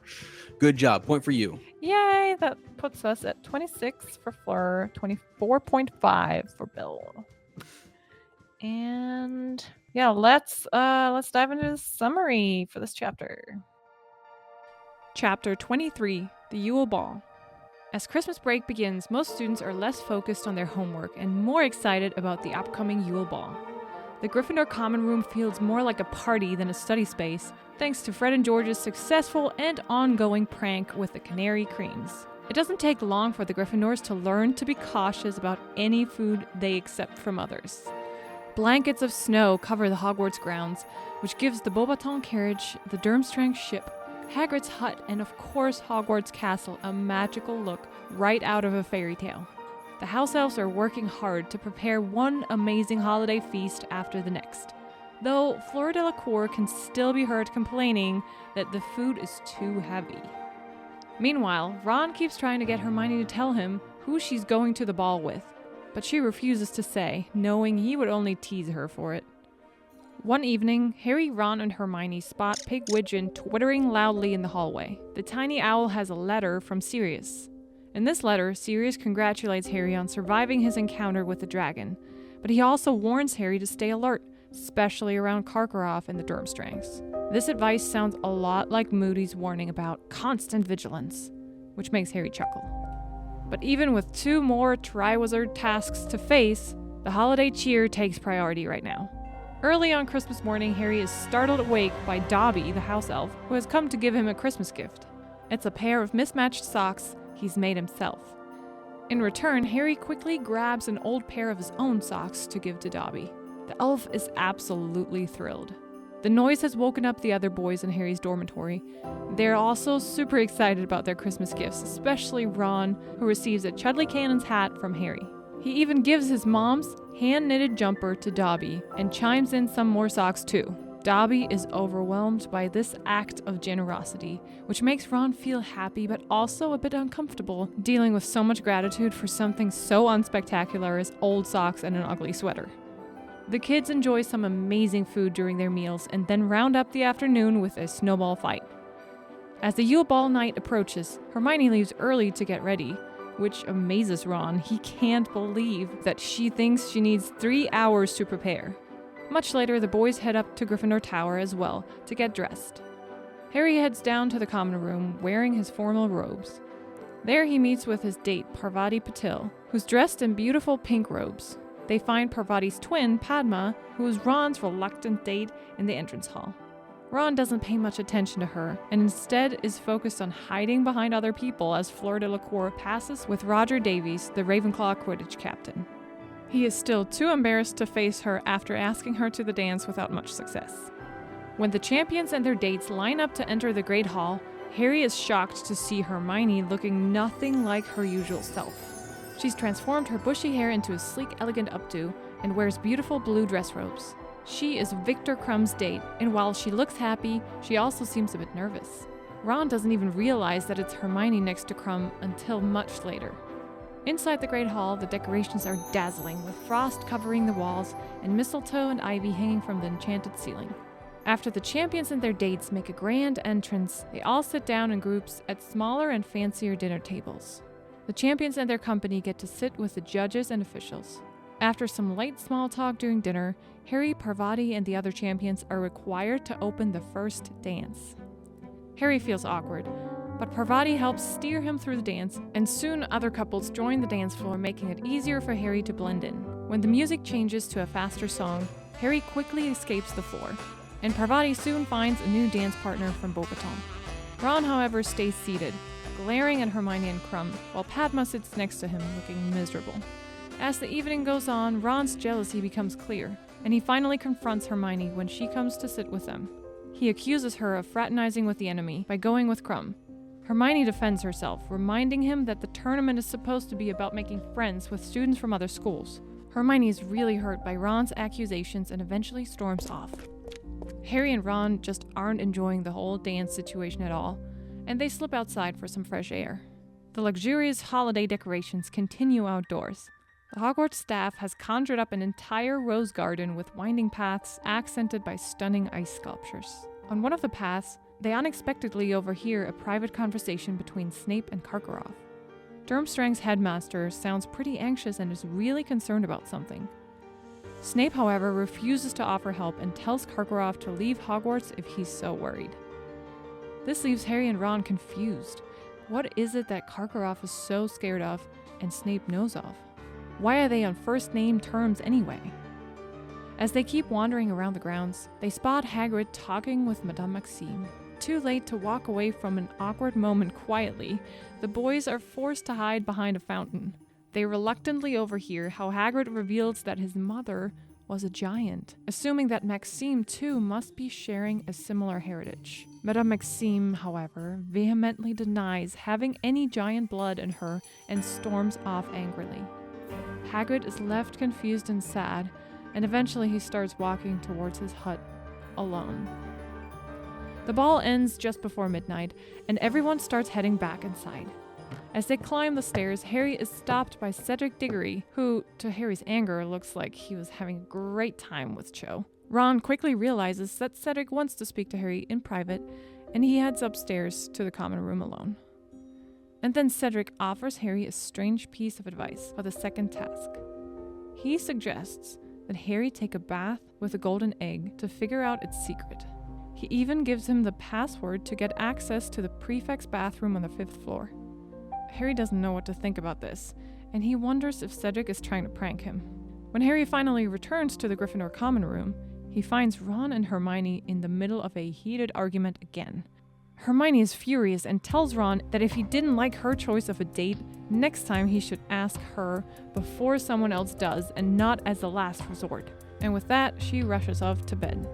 Speaker 1: Good job. Point for you.
Speaker 2: Yay! That puts us at 26 for Fleur, 24.5 for Bill. And let's dive into the summary for this chapter.
Speaker 3: Chapter 23, The Yule Ball. As Christmas break begins, most students are less focused on their homework and more excited about the upcoming Yule Ball. The Gryffindor common room feels more like a party than a study space, thanks to Fred and George's successful and ongoing prank with the Canary Creams. It doesn't take long for the Gryffindors to learn to be cautious about any food they accept from others. Blankets of snow cover the Hogwarts grounds, which gives the Beauxbatons carriage, the Durmstrang ship, Hagrid's hut, and of course Hogwarts Castle a magical look right out of a fairy tale. The house elves are working hard to prepare one amazing holiday feast after the next, though Fleur Delacour can still be heard complaining that the food is too heavy. Meanwhile, Ron keeps trying to get Hermione to tell him who she's going to the ball with, but she refuses to say, knowing he would only tease her for it. One evening, Harry, Ron, and Hermione spot Pigwidgeon twittering loudly in the hallway. The tiny owl has a letter from Sirius. In this letter, Sirius congratulates Harry on surviving his encounter with the dragon, but he also warns Harry to stay alert, especially around Karkaroff and the Durmstrangs. This advice sounds a lot like Moody's warning about constant vigilance, which makes Harry chuckle. But even with 2 more Triwizard tasks to face, the holiday cheer takes priority right now. Early on Christmas morning, Harry is startled awake by Dobby, the house elf, who has come to give him a Christmas gift. It's a pair of mismatched socks he's made himself. In return, Harry quickly grabs an old pair of his own socks to give to Dobby. The elf is absolutely thrilled. The noise has woken up the other boys in Harry's dormitory. They're also super excited about their Christmas gifts, especially Ron, who receives a Chudley Cannon's hat from Harry. He even gives his mom's hand-knitted jumper to Dobby and chimes in some more socks too. Dobby is overwhelmed by this act of generosity, which makes Ron feel happy but also a bit uncomfortable, dealing with so much gratitude for something so unspectacular as old socks and an ugly sweater. The kids enjoy some amazing food during their meals and then round up the afternoon with a snowball fight. As the Yule Ball night approaches, Hermione leaves early to get ready, which amazes Ron. He can't believe that she thinks she needs 3 hours to prepare. Much later, the boys head up to Gryffindor Tower as well to get dressed. Harry heads down to the common room wearing his formal robes. There he meets with his date, Parvati Patil, who's dressed in beautiful pink robes. They find Parvati's twin, Padma, who is Ron's reluctant date, in the entrance hall. Ron doesn't pay much attention to her, and instead is focused on hiding behind other people as Fleur Delacour passes with Roger Davies, the Ravenclaw Quidditch captain. He is still too embarrassed to face her after asking her to the dance without much success. When the champions and their dates line up to enter the Great Hall, Harry is shocked to see Hermione looking nothing like her usual self. She's transformed her bushy hair into a sleek, elegant updo and wears beautiful blue dress robes. She is Victor Crumb's date, and while she looks happy, she also seems a bit nervous. Ron doesn't even realize that it's Hermione next to Crumb until much later. Inside the Great Hall, the decorations are dazzling, with frost covering the walls and mistletoe and ivy hanging from the enchanted ceiling. After the champions and their dates make a grand entrance, they all sit down in groups at smaller and fancier dinner tables. The champions and their company get to sit with the judges and officials. After some light small talk during dinner, Harry, Parvati, and the other champions are required to open the first dance. Harry feels awkward, but Parvati helps steer him through the dance, and soon other couples join the dance floor, making it easier for Harry to blend in. When the music changes to a faster song, Harry quickly escapes the floor, and Parvati soon finds a new dance partner from Beauxbaton. Ron, however, stays seated, glaring at Hermione and Crumb, while Padma sits next to him, looking miserable. As the evening goes on, Ron's jealousy becomes clear, and he finally confronts Hermione when she comes to sit with them. He accuses her of fraternizing with the enemy by going with Crumb. Hermione defends herself, reminding him that the tournament is supposed to be about making friends with students from other schools. Hermione is really hurt by Ron's accusations and eventually storms off. Harry and Ron just aren't enjoying the whole dance situation at all, and they slip outside for some fresh air. The luxurious holiday decorations continue outdoors. The Hogwarts staff has conjured up an entire rose garden with winding paths accented by stunning ice sculptures. On one of the paths, they unexpectedly overhear a private conversation between Snape and Karkaroff. Durmstrang's headmaster sounds pretty anxious and is really concerned about something. Snape, however, refuses to offer help and tells Karkaroff to leave Hogwarts if he's so worried. This leaves Harry and Ron confused. What is it that Karkaroff is so scared of and Snape knows of? Why are they on first-name terms anyway? As they keep wandering around the grounds, they spot Hagrid talking with Madame Maxime. Too late to walk away from an awkward moment quietly, the boys are forced to hide behind a fountain. They reluctantly overhear how Hagrid reveals that his mother was a giant, assuming that Maxime too must be sharing a similar heritage. Madame Maxime, however, vehemently denies having any giant blood in her and storms off angrily. Hagrid is left confused and sad, and eventually he starts walking towards his hut, alone. The ball ends just before midnight, and everyone starts heading back inside. As they climb the stairs, Harry is stopped by Cedric Diggory, who, to Harry's anger, looks like he was having a great time with Cho. Ron quickly realizes that Cedric wants to speak to Harry in private, and he heads upstairs to the common room alone. And then Cedric offers Harry a strange piece of advice for the second task. He suggests that Harry take a bath with a golden egg to figure out its secret. He even gives him the password to get access to the prefect's bathroom on the 5th floor. Harry doesn't know what to think about this, and he wonders if Cedric is trying to prank him. When Harry finally returns to the Gryffindor common room, he finds Ron and Hermione in the middle of a heated argument again. Hermione is furious and tells Ron that if he didn't like her choice of a date, next time he should ask her before someone else does and not as a last resort. And with that, she rushes off to bed.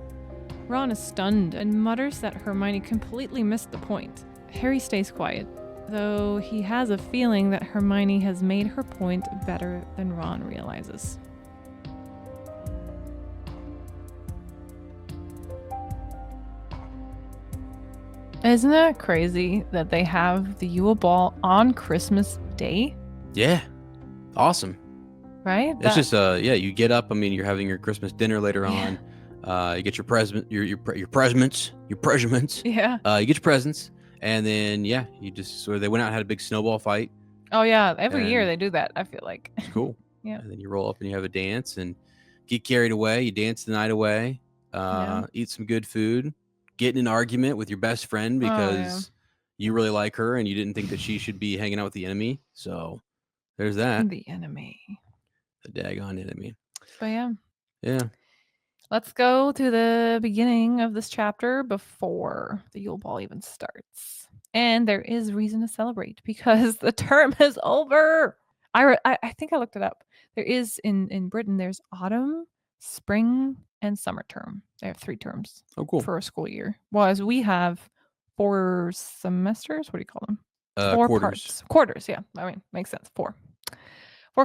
Speaker 3: Ron is stunned and mutters that Hermione completely missed the point. Harry stays quiet, though he has a feeling that Hermione has made her point better than Ron realizes.
Speaker 2: Isn't that crazy that they have the Yule Ball on Christmas Day?
Speaker 1: Yeah. Awesome.
Speaker 2: Right?
Speaker 1: It's just you get up, I mean, you're having your Christmas dinner later on. You get your presents.
Speaker 2: Yeah.
Speaker 1: You get your presents, And then you just sort of they went out and had a big snowball fight.
Speaker 2: Oh yeah, every year
Speaker 1: And
Speaker 2: they do that. I feel like.
Speaker 1: It's cool.
Speaker 2: Yeah.
Speaker 1: And then you roll up and you have a dance and get carried away. You dance the night away.
Speaker 2: Yeah.
Speaker 1: Eat some good food. Get in an argument with your best friend because you really like her and you didn't think that she should be hanging out with the enemy. So there's that.
Speaker 2: The enemy.
Speaker 1: The daggone enemy.
Speaker 2: But yeah.
Speaker 1: Yeah.
Speaker 2: Let's go to the beginning of this chapter before the Yule Ball even starts. And there is reason to celebrate because the term is over. I think I looked it up. There is in Britain, there's autumn, spring, and summer term. They have 3 terms for a school year. Whereas we have 4 semesters. What do you call them? 4
Speaker 1: Quarters.
Speaker 2: parts. Quarters, yeah. I mean, makes sense. 4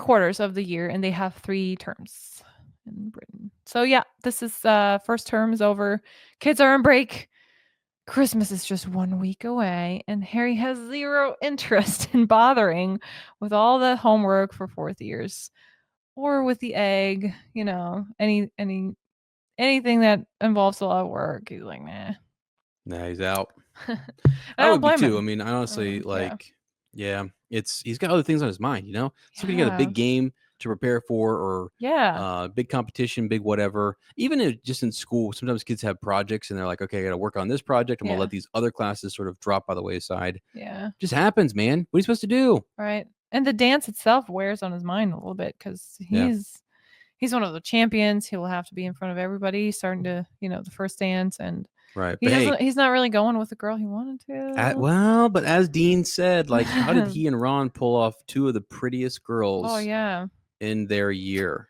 Speaker 2: quarters of the year, and they have 3 terms in Britain. So yeah, this is first term is over. Kids are on break. Christmas is just 1 week away, and Harry has 0 interest in bothering with all the homework for 4th years or with the egg, anything that involves a lot of work. He's like, nah.
Speaker 1: Nah, he's out.
Speaker 2: I don't
Speaker 1: would be
Speaker 2: blame
Speaker 1: too.
Speaker 2: him.
Speaker 1: I mean, I honestly he's got other things on his mind, So you got a
Speaker 2: Yeah.
Speaker 1: big game to prepare for or big competition, big whatever. Even just in school, sometimes kids have projects and they're like, okay, I got to work on this project. I'm going to let these other classes sort of drop by the wayside.
Speaker 2: Yeah.
Speaker 1: Just happens, man. What are you supposed to do?
Speaker 2: Right. And the dance itself wears on his mind a little bit because he's one of the champions. He will have to be in front of everybody starting to, the first dance. And
Speaker 1: right.
Speaker 2: He's not really going with the girl he wanted to.
Speaker 1: But as Dean said, like, how did he and Ron pull off 2 of the prettiest girls?
Speaker 2: Oh, yeah.
Speaker 1: In their year?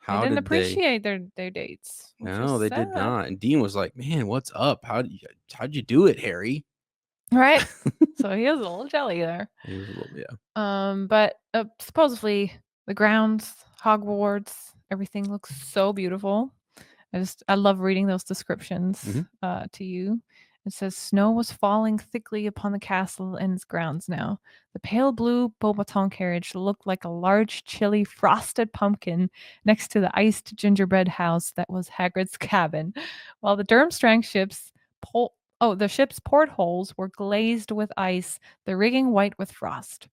Speaker 2: They didn't appreciate their dates.
Speaker 1: No, they did not. And Dean was like, "Man, what's up? How'd you do it, Harry?"
Speaker 2: Right. So he was a little jelly there.
Speaker 1: He was a little,
Speaker 2: But supposedly the grounds, Hogwarts, everything looks so beautiful. I love reading those descriptions to you. It says snow was falling thickly upon the castle and its grounds now. The pale blue Beaubaton carriage looked like a large, chilly, frosted pumpkin next to the iced gingerbread house that was Hagrid's cabin, while the Durmstrang ship's portholes were glazed with ice, the rigging white with frost.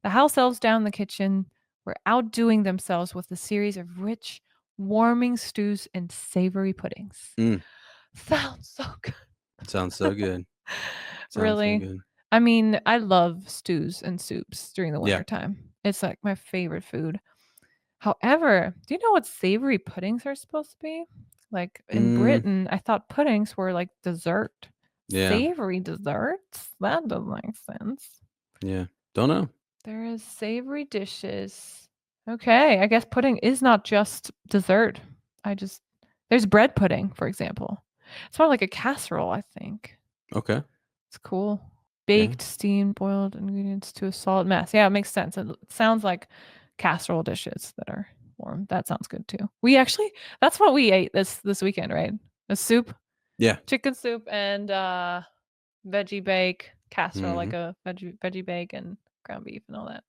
Speaker 2: The house elves down the kitchen were outdoing themselves with a series of rich, warming stews and savory puddings. Sounds so good.
Speaker 1: Sounds so good.
Speaker 2: Really?
Speaker 1: So good.
Speaker 2: I mean, I love stews and soups during the winter time. It's like my favorite food. However, do you know what savory puddings are supposed to be? Like in Britain, I thought puddings were like dessert. Yeah. Savory desserts? That doesn't make sense.
Speaker 1: Yeah. Don't know.
Speaker 2: There is savory dishes. Okay, I guess pudding is not just dessert. There's bread pudding, for example. It's more like a casserole, I think.
Speaker 1: Okay.
Speaker 2: It's cool. Baked, steamed, boiled ingredients to a solid mass. Yeah, it makes sense. It sounds like casserole dishes that are warm. That sounds good too. That's what we ate this weekend, right? A soup.
Speaker 1: Yeah.
Speaker 2: Chicken soup and veggie bake casserole, like a veggie bake and ground beef and all that.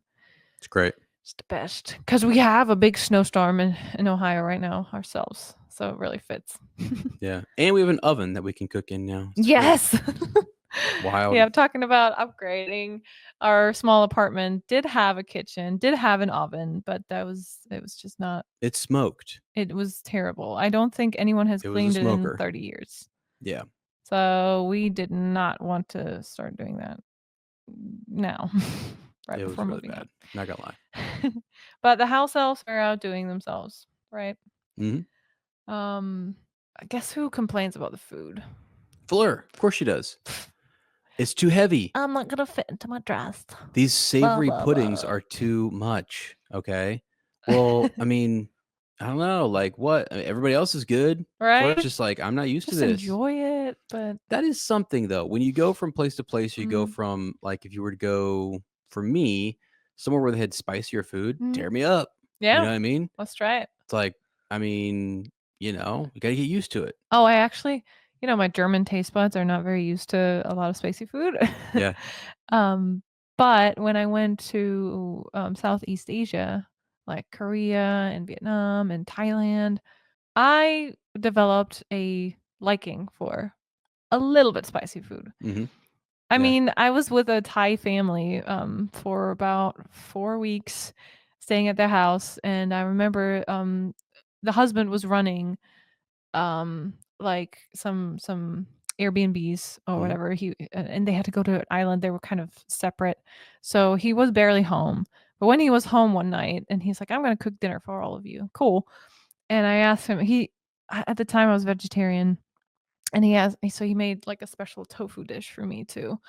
Speaker 1: It's great.
Speaker 2: It's the best because we have a big snowstorm in Ohio right now ourselves, so it really fits.
Speaker 1: Yeah, and we have an oven that we can cook in now.
Speaker 2: Yes.
Speaker 1: Wild.
Speaker 2: Yeah, I'm talking about upgrading. Our small apartment did have a kitchen, did have an oven, but it was just not.
Speaker 1: It smoked.
Speaker 2: It was terrible. I don't think anyone has cleaned it in 30 years.
Speaker 1: Yeah.
Speaker 2: So we did not want to start doing that now. Right,
Speaker 1: it was really bad. Not gonna lie.
Speaker 2: But the house elves are outdoing themselves, right?
Speaker 1: Mm-hmm.
Speaker 2: I guess who complains about the food?
Speaker 1: Fleur, of course she does. It's too heavy.
Speaker 2: I'm not gonna fit into my dress.
Speaker 1: These savory puddings are too much. Okay. Well, I mean, I don't know. Like what? I mean, everybody else is good,
Speaker 2: right?
Speaker 1: Fleur's just like, I'm not used to this.
Speaker 2: Enjoy it, but
Speaker 1: that is something though. When you go from place to place, you go from like if you were to go for me somewhere where they had spicier food, tear me up.
Speaker 2: Yeah,
Speaker 1: you know what I mean.
Speaker 2: Let's try it.
Speaker 1: It's like, I mean, you gotta get used to it.
Speaker 2: Oh, I actually, my German taste buds are not very used to a lot of spicy food.
Speaker 1: Yeah.
Speaker 2: But when I went to Southeast Asia, like Korea and Vietnam and Thailand, I developed a liking for a little bit spicy food. I
Speaker 1: Yeah.
Speaker 2: mean, I was with a Thai family for about 4 weeks staying at their house, and I remember the husband was running like some Airbnbs or
Speaker 1: Mhm.
Speaker 2: whatever. And they had to go to an island. They were kind of separate. So he was barely home. But when he was home one night and he's like, "I'm going to cook dinner for all of you." Cool. And I asked him, at the time I was vegetarian, and so he made like a special tofu dish for me too.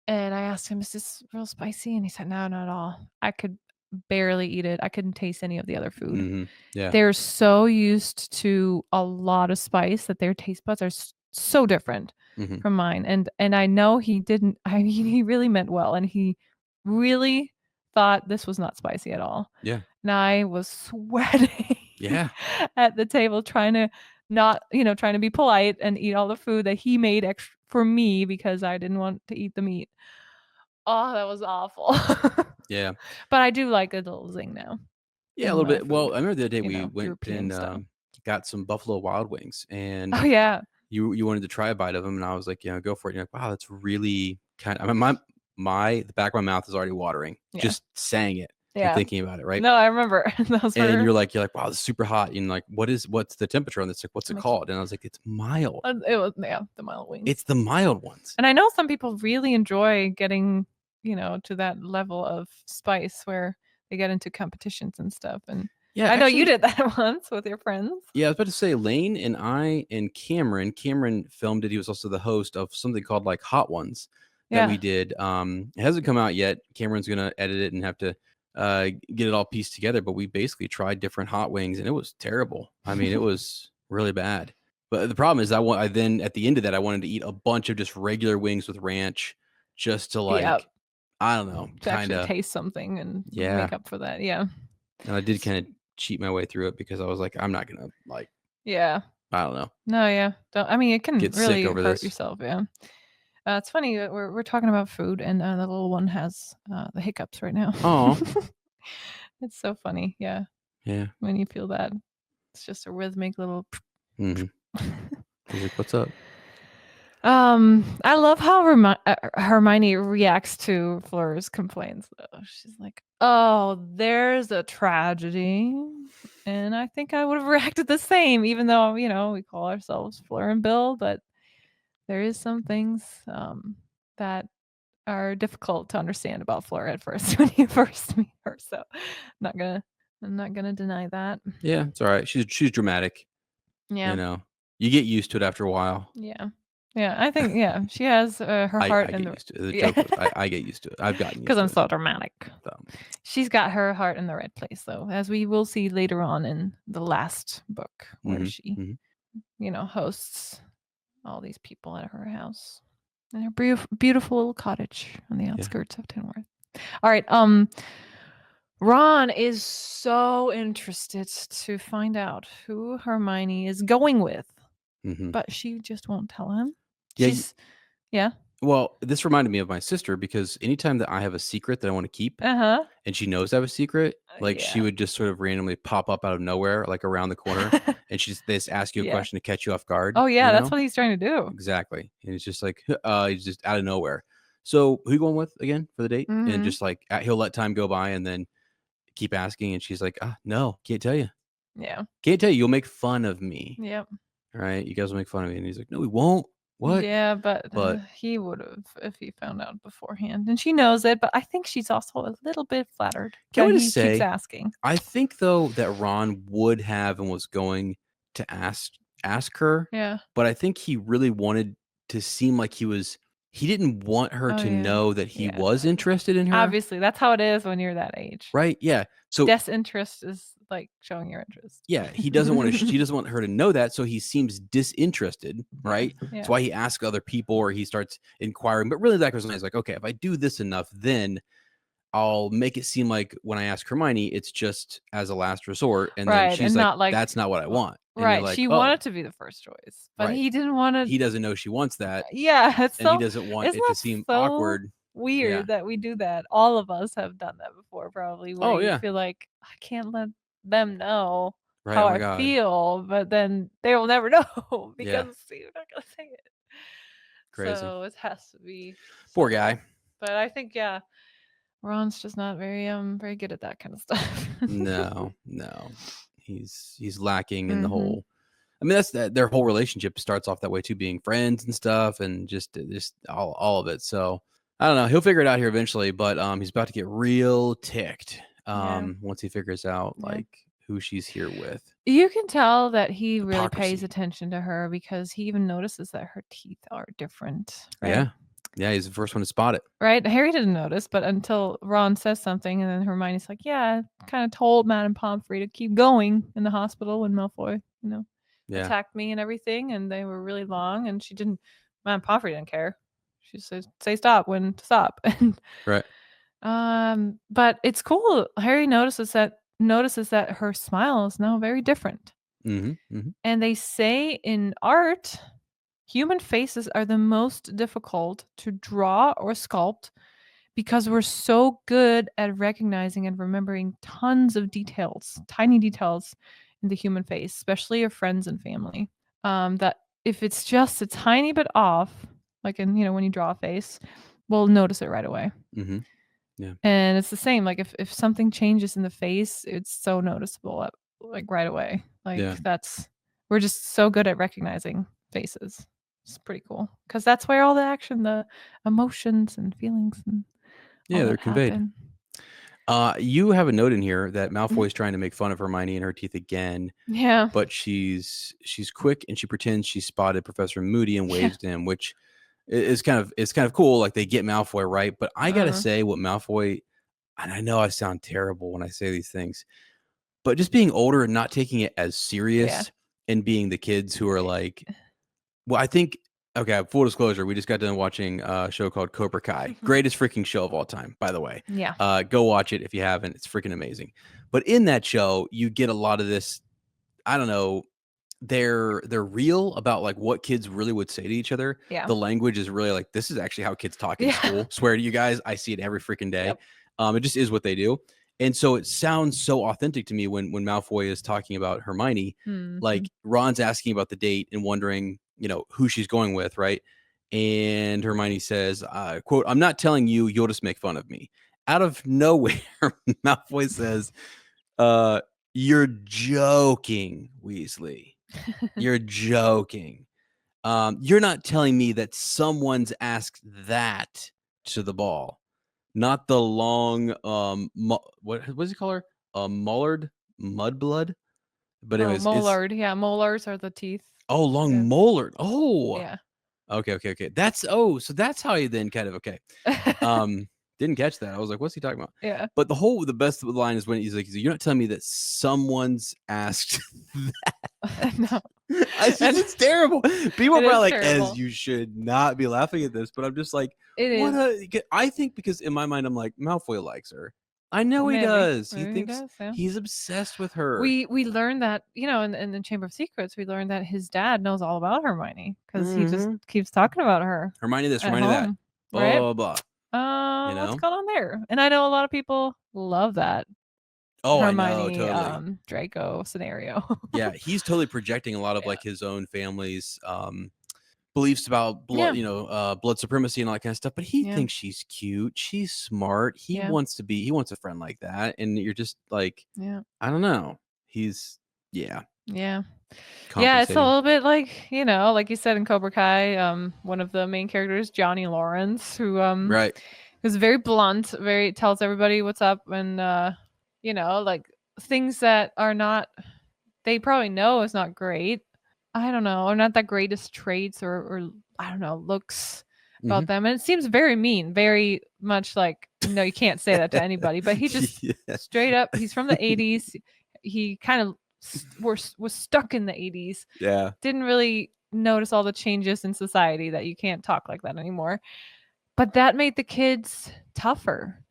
Speaker 2: And I asked him, "Is this real spicy?" And he said, "No, not at all." I could barely eat it. I couldn't taste any of the other food.
Speaker 1: Yeah.
Speaker 2: They're so used to a lot of spice that their taste buds are so different from mine. And I know he didn't. I mean, he really meant well, and he really thought this was not spicy at all.
Speaker 1: Yeah.
Speaker 2: And I was sweating
Speaker 1: Yeah.
Speaker 2: at the table trying to not, trying to be polite and eat all the food that he made extra for me because I didn't want to eat the meat. Oh, that was awful.
Speaker 1: Yeah.
Speaker 2: But I do like a little zing now
Speaker 1: Yeah, a
Speaker 2: in
Speaker 1: little
Speaker 2: my
Speaker 1: bit. Well,
Speaker 2: food,
Speaker 1: I remember the other day we went
Speaker 2: European
Speaker 1: and
Speaker 2: style.
Speaker 1: got some Buffalo Wild Wings, and
Speaker 2: Oh yeah.
Speaker 1: you wanted to try a bite of them, and I was like, go for it. And you're like, wow, that's really kind of. I mean, the back of my mouth is already watering
Speaker 2: Yeah.
Speaker 1: just saying it and
Speaker 2: Yeah.
Speaker 1: thinking about it, right?
Speaker 2: No, I remember.
Speaker 1: And you're like, wow, it's super hot. And like, what's the temperature on this? Like, what's it
Speaker 2: Makes-
Speaker 1: called? And I was like, it's mild.
Speaker 2: It was the mild wings.
Speaker 1: It's the mild ones.
Speaker 2: And I know some people really enjoy getting, to that level of spice where they get into competitions and stuff. And
Speaker 1: Yeah,
Speaker 2: I know you
Speaker 1: actually-
Speaker 2: did that once with your friends.
Speaker 1: Yeah, I was about to say Lane and I and Cameron filmed it. He was also the host of something called like Hot Ones that
Speaker 2: Yeah.
Speaker 1: we did. It hasn't come out yet. Cameron's gonna edit it and have to get it all pieced together. But we basically tried different hot wings, and it was terrible. I mean, it was really bad. But the problem is, I then at the end of that, I wanted to eat a bunch of just regular wings with ranch, just to like,
Speaker 2: Yeah.
Speaker 1: I don't know,
Speaker 2: To
Speaker 1: kind
Speaker 2: actually
Speaker 1: of.
Speaker 2: taste something and
Speaker 1: Yeah.
Speaker 2: make up for that. Yeah.
Speaker 1: And I did kind of cheat my way through it because I was like, I'm not gonna like,
Speaker 2: Yeah.
Speaker 1: I don't know.
Speaker 2: No, yeah. I mean, it can
Speaker 1: Get
Speaker 2: really
Speaker 1: sick over
Speaker 2: hurt
Speaker 1: this.
Speaker 2: yourself. Yeah. It's funny that we're talking about food, and the little one has the hiccups right now.
Speaker 1: Aw.
Speaker 2: It's so funny. Yeah.
Speaker 1: Yeah.
Speaker 2: When you feel that, it's just a rhythmic little.
Speaker 1: Mm-hmm. He's like, what's up?
Speaker 2: I love how Hermione reacts to Fleur's complaints. Though she's like, "Oh, there's a tragedy," and I think I would have reacted the same, even though we call ourselves Fleur and Bill, but there is some things that are difficult to understand about Fleur at first when you first meet her. So, I'm not gonna deny that.
Speaker 1: Yeah, it's all right. She's dramatic.
Speaker 2: Yeah.
Speaker 1: You get used to it after a while.
Speaker 2: Yeah. Yeah, I think she has her heart
Speaker 1: I
Speaker 2: in
Speaker 1: get
Speaker 2: the
Speaker 1: used to it. The
Speaker 2: yeah.
Speaker 1: joke was, I get used to it. I've gotten used
Speaker 2: because
Speaker 1: to
Speaker 2: I'm
Speaker 1: it.
Speaker 2: so dramatic.
Speaker 1: So,
Speaker 2: She's got her heart in the right place, though, as we will see later on in the last book, where
Speaker 1: mhm,
Speaker 2: she,
Speaker 1: mhm.
Speaker 2: hosts all these people at her house in her beautiful little cottage on the outskirts of Tinworth. All right, Ron is so interested to find out who Hermione is going with, but she just won't tell him.
Speaker 1: Yeah. Well, this reminded me of my sister because anytime that I have a secret that I want to keep, and she knows I have a secret, like she would just sort of randomly pop up out of nowhere, like around the corner, and they just ask you a question to catch you off guard.
Speaker 2: Oh yeah, that's what he's trying to do.
Speaker 1: Exactly, and it's just like he's just out of nowhere. So who you going with again for the date? And just like he'll let time go by and then keep asking, and she's like, no, can't tell you.
Speaker 2: Yeah,
Speaker 1: can't tell you. You'll make fun of me.
Speaker 2: Yep.
Speaker 1: All right, you guys will make fun of me, and he's like, no, we won't. What?
Speaker 2: Yeah, but he would have if he found out beforehand, and she knows it. But I think she's also a little bit flattered that he keeps asking.
Speaker 1: I think though that Ron would have and was going to ask her.
Speaker 2: Yeah.
Speaker 1: But I think he really wanted to seem like he didn't want her to know that he was interested in her.
Speaker 2: Obviously, that's how it is when you're that age.
Speaker 1: Right? Yeah. So
Speaker 2: disinterest is like showing your interest.
Speaker 1: Yeah, he doesn't want to. He doesn't want her to know that, so he seems disinterested, right?
Speaker 2: Yeah.
Speaker 1: That's why he asks other people or he starts inquiring. But really, that goes on. He's like, okay, if I do this enough, then I'll make it seem like when I ask Hermione, it's just as a last resort, and then she's like, "That's not what I want." And
Speaker 2: right?
Speaker 1: like,
Speaker 2: she wanted to be the first choice, but he didn't want to.
Speaker 1: He doesn't know she wants that.
Speaker 2: Yeah, it's
Speaker 1: and he doesn't want it to seem awkward.
Speaker 2: Weird that we do that. All of us have done that before, probably. Where you feel like I can't let them know how I feel, but then they will never know because you're not gonna say it.
Speaker 1: Crazy.
Speaker 2: So it has to be
Speaker 1: Poor guy.
Speaker 2: But I think Ron's just not very good at that kind of stuff.
Speaker 1: No. He's lacking in the
Speaker 2: Mhm.
Speaker 1: whole. I mean, that's their whole relationship starts off that way too, being friends and stuff, and just all of it. So I don't know. He'll figure it out here eventually, but he's about to get real ticked once he figures out like who she's here with.
Speaker 2: You can tell that he really
Speaker 1: Hypocrisy.
Speaker 2: pays attention to her because he even notices that her teeth are different.
Speaker 1: Right? Yeah, he's the first one to spot it.
Speaker 2: Right? Harry didn't notice, but until Ron says something, and then Hermione's like, "Yeah, kind of told Madame Pomfrey to keep going in the hospital when Malfoy, attacked me and everything, and they were really long." And she didn't. Madame Pomfrey didn't care. She says, "Say stop when to stop."
Speaker 1: Right.
Speaker 2: But it's cool. Harry notices that her smile is now very different. And they say in art, human faces are the most difficult to draw or sculpt because we're so good at recognizing and remembering tons of details, tiny details in the human face, especially of friends and family. That if it's just a tiny bit off, like when you draw a face, we'll notice it right away.
Speaker 1: Yeah.
Speaker 2: And it's the same. Like if something changes in the face, it's so noticeable, like right away. Like we're just so good at recognizing faces. It's pretty cool because that's where all the action, the emotions and feelings and
Speaker 1: they're conveyed.
Speaker 2: Happen.
Speaker 1: You have a note in here that Malfoy is trying to make fun of Hermione and her teeth again.
Speaker 2: Yeah.
Speaker 1: But she's quick and she pretends she spotted Professor Moody and waves to him, which is kind of cool. Like they get Malfoy right. But I gotta say, what Malfoy, and I know I sound terrible when I say these things, but just being older and not taking it as serious and being the kids who are like, well, I think. Okay, full disclosure, we just got done watching a show called Cobra Kai. Greatest freaking show of all time, by the way.
Speaker 2: Yeah.
Speaker 1: Go watch it if you haven't. It's freaking amazing. But in that show, you get a lot of this, I don't know, they're real about like what kids really would say to each other.
Speaker 2: Yeah.
Speaker 1: The language is really like, this is actually how kids talk in school. Swear to you guys, I see it every freaking day. It just is what they do. And so it sounds so authentic to me when Malfoy is talking about Hermione. Like Ron's asking about the date and wondering, who she's going with, right? And Hermione says, quote, "I'm not telling you, you'll just make fun of me." Out of nowhere, Malfoy says, "You're joking, Weasley. You're joking. You're not telling me that someone's asked that to the ball, not the long what does he call her? Mullard, mudblood." But anyways,
Speaker 2: molars. Yeah, molars are the teeth.
Speaker 1: Oh, long molar. Oh,
Speaker 2: yeah.
Speaker 1: Okay. So that's how he then kind of didn't catch that. I was like, what's he talking about?
Speaker 2: Yeah.
Speaker 1: But the best line is when he's like, "You're not telling me that someone's asked that."
Speaker 2: No.
Speaker 1: It's terrible. People are probably like,
Speaker 2: terrible.
Speaker 1: "Ez, you should not be laughing at this," but I'm just like, I think because in my mind I'm like, Malfoy likes her. I know he does. He thinks he's obsessed with her.
Speaker 2: We learned that, in the Chamber of Secrets, we learned that his dad knows all about Hermione because he just keeps talking about her.
Speaker 1: Hermione this, Hermione that.
Speaker 2: Right?
Speaker 1: Blah, blah, blah.
Speaker 2: What's going on there? And I know a lot of people love that.
Speaker 1: Oh,
Speaker 2: Hermione,
Speaker 1: I know, totally.
Speaker 2: Draco scenario.
Speaker 1: Yeah, he's totally projecting a lot of like his own family's beliefs about blood, blood supremacy and all that kind of stuff. But he thinks she's cute. She's smart. He wants a friend like that. And you're just like, I don't know. He's,
Speaker 2: Yeah, it's a little bit like, like you said in Cobra Kai, one of the main characters, Johnny Lawrence, who is very blunt, tells everybody what's up, and like things that are not, they probably know is not great. I don't know, or not the greatest traits or I don't know, looks about them. And it seems very mean, very much like, no, you can't say that to anybody. But he just straight up, he's from the 80s. He kind of was stuck in the 80s.
Speaker 1: Yeah.
Speaker 2: Didn't really notice all the changes in society that you can't talk like that anymore. But that made the kids tougher.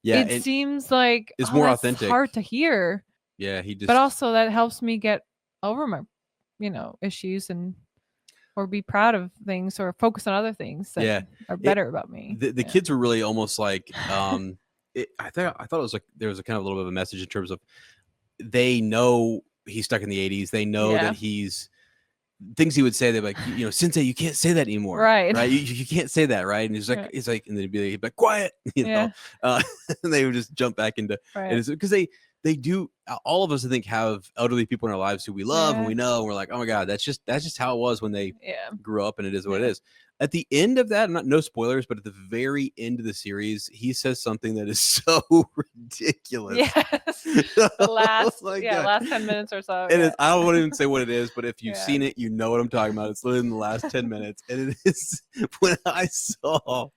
Speaker 1: Yeah.
Speaker 2: It seems like
Speaker 1: it's more authentic.
Speaker 2: Hard to hear.
Speaker 1: Yeah.
Speaker 2: But also that helps me get over my issues or be proud of things or focus on other things that are better about me.
Speaker 1: The kids were really almost like I thought it was like there was a kind of a little bit of a message in terms of they know he's stuck in the 80s. They know that he's things he would say. They'd be like, Sensei, you can't say that anymore,
Speaker 2: Right.
Speaker 1: You can't say that, right? And he's like, and then he'd be like, quiet, and they would just jump back into it because they do. All of us, I think, have elderly people in our lives who we love and we know, and we're like, oh my god, that's just how it was when they grew up, and it is what it is. At the end of that, no spoilers, but at the very end of the series, he says something that is so ridiculous.
Speaker 2: Yes. The last, last 10 minutes or so.
Speaker 1: It is. I don't want to even say what it is, but if you've seen it, you know what I'm talking about. It's literally in the last 10 minutes. And it is when I saw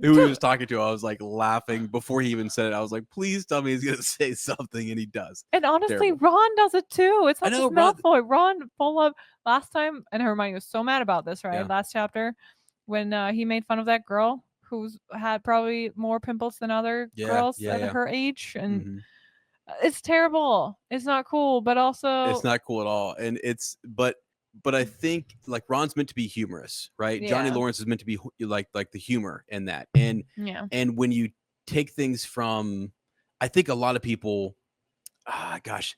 Speaker 1: who he was talking to, I was like laughing before he even said it. I was like, please tell me he's going to say something. And he does.
Speaker 2: And honestly, Ron does it too. It's not just Malfoy. Ron full of last time, and Hermione was so mad about this, right? Yeah. Last chapter, when he made fun of that girl who's had probably more pimples than other girls at her age. And it's terrible. It's not cool, but also
Speaker 1: it's not cool at all. And but I think like Ron's meant to be humorous, right? Yeah. Johnny Lawrence is meant to be like the humor in that. And when you take things from, I think a lot of people, gosh,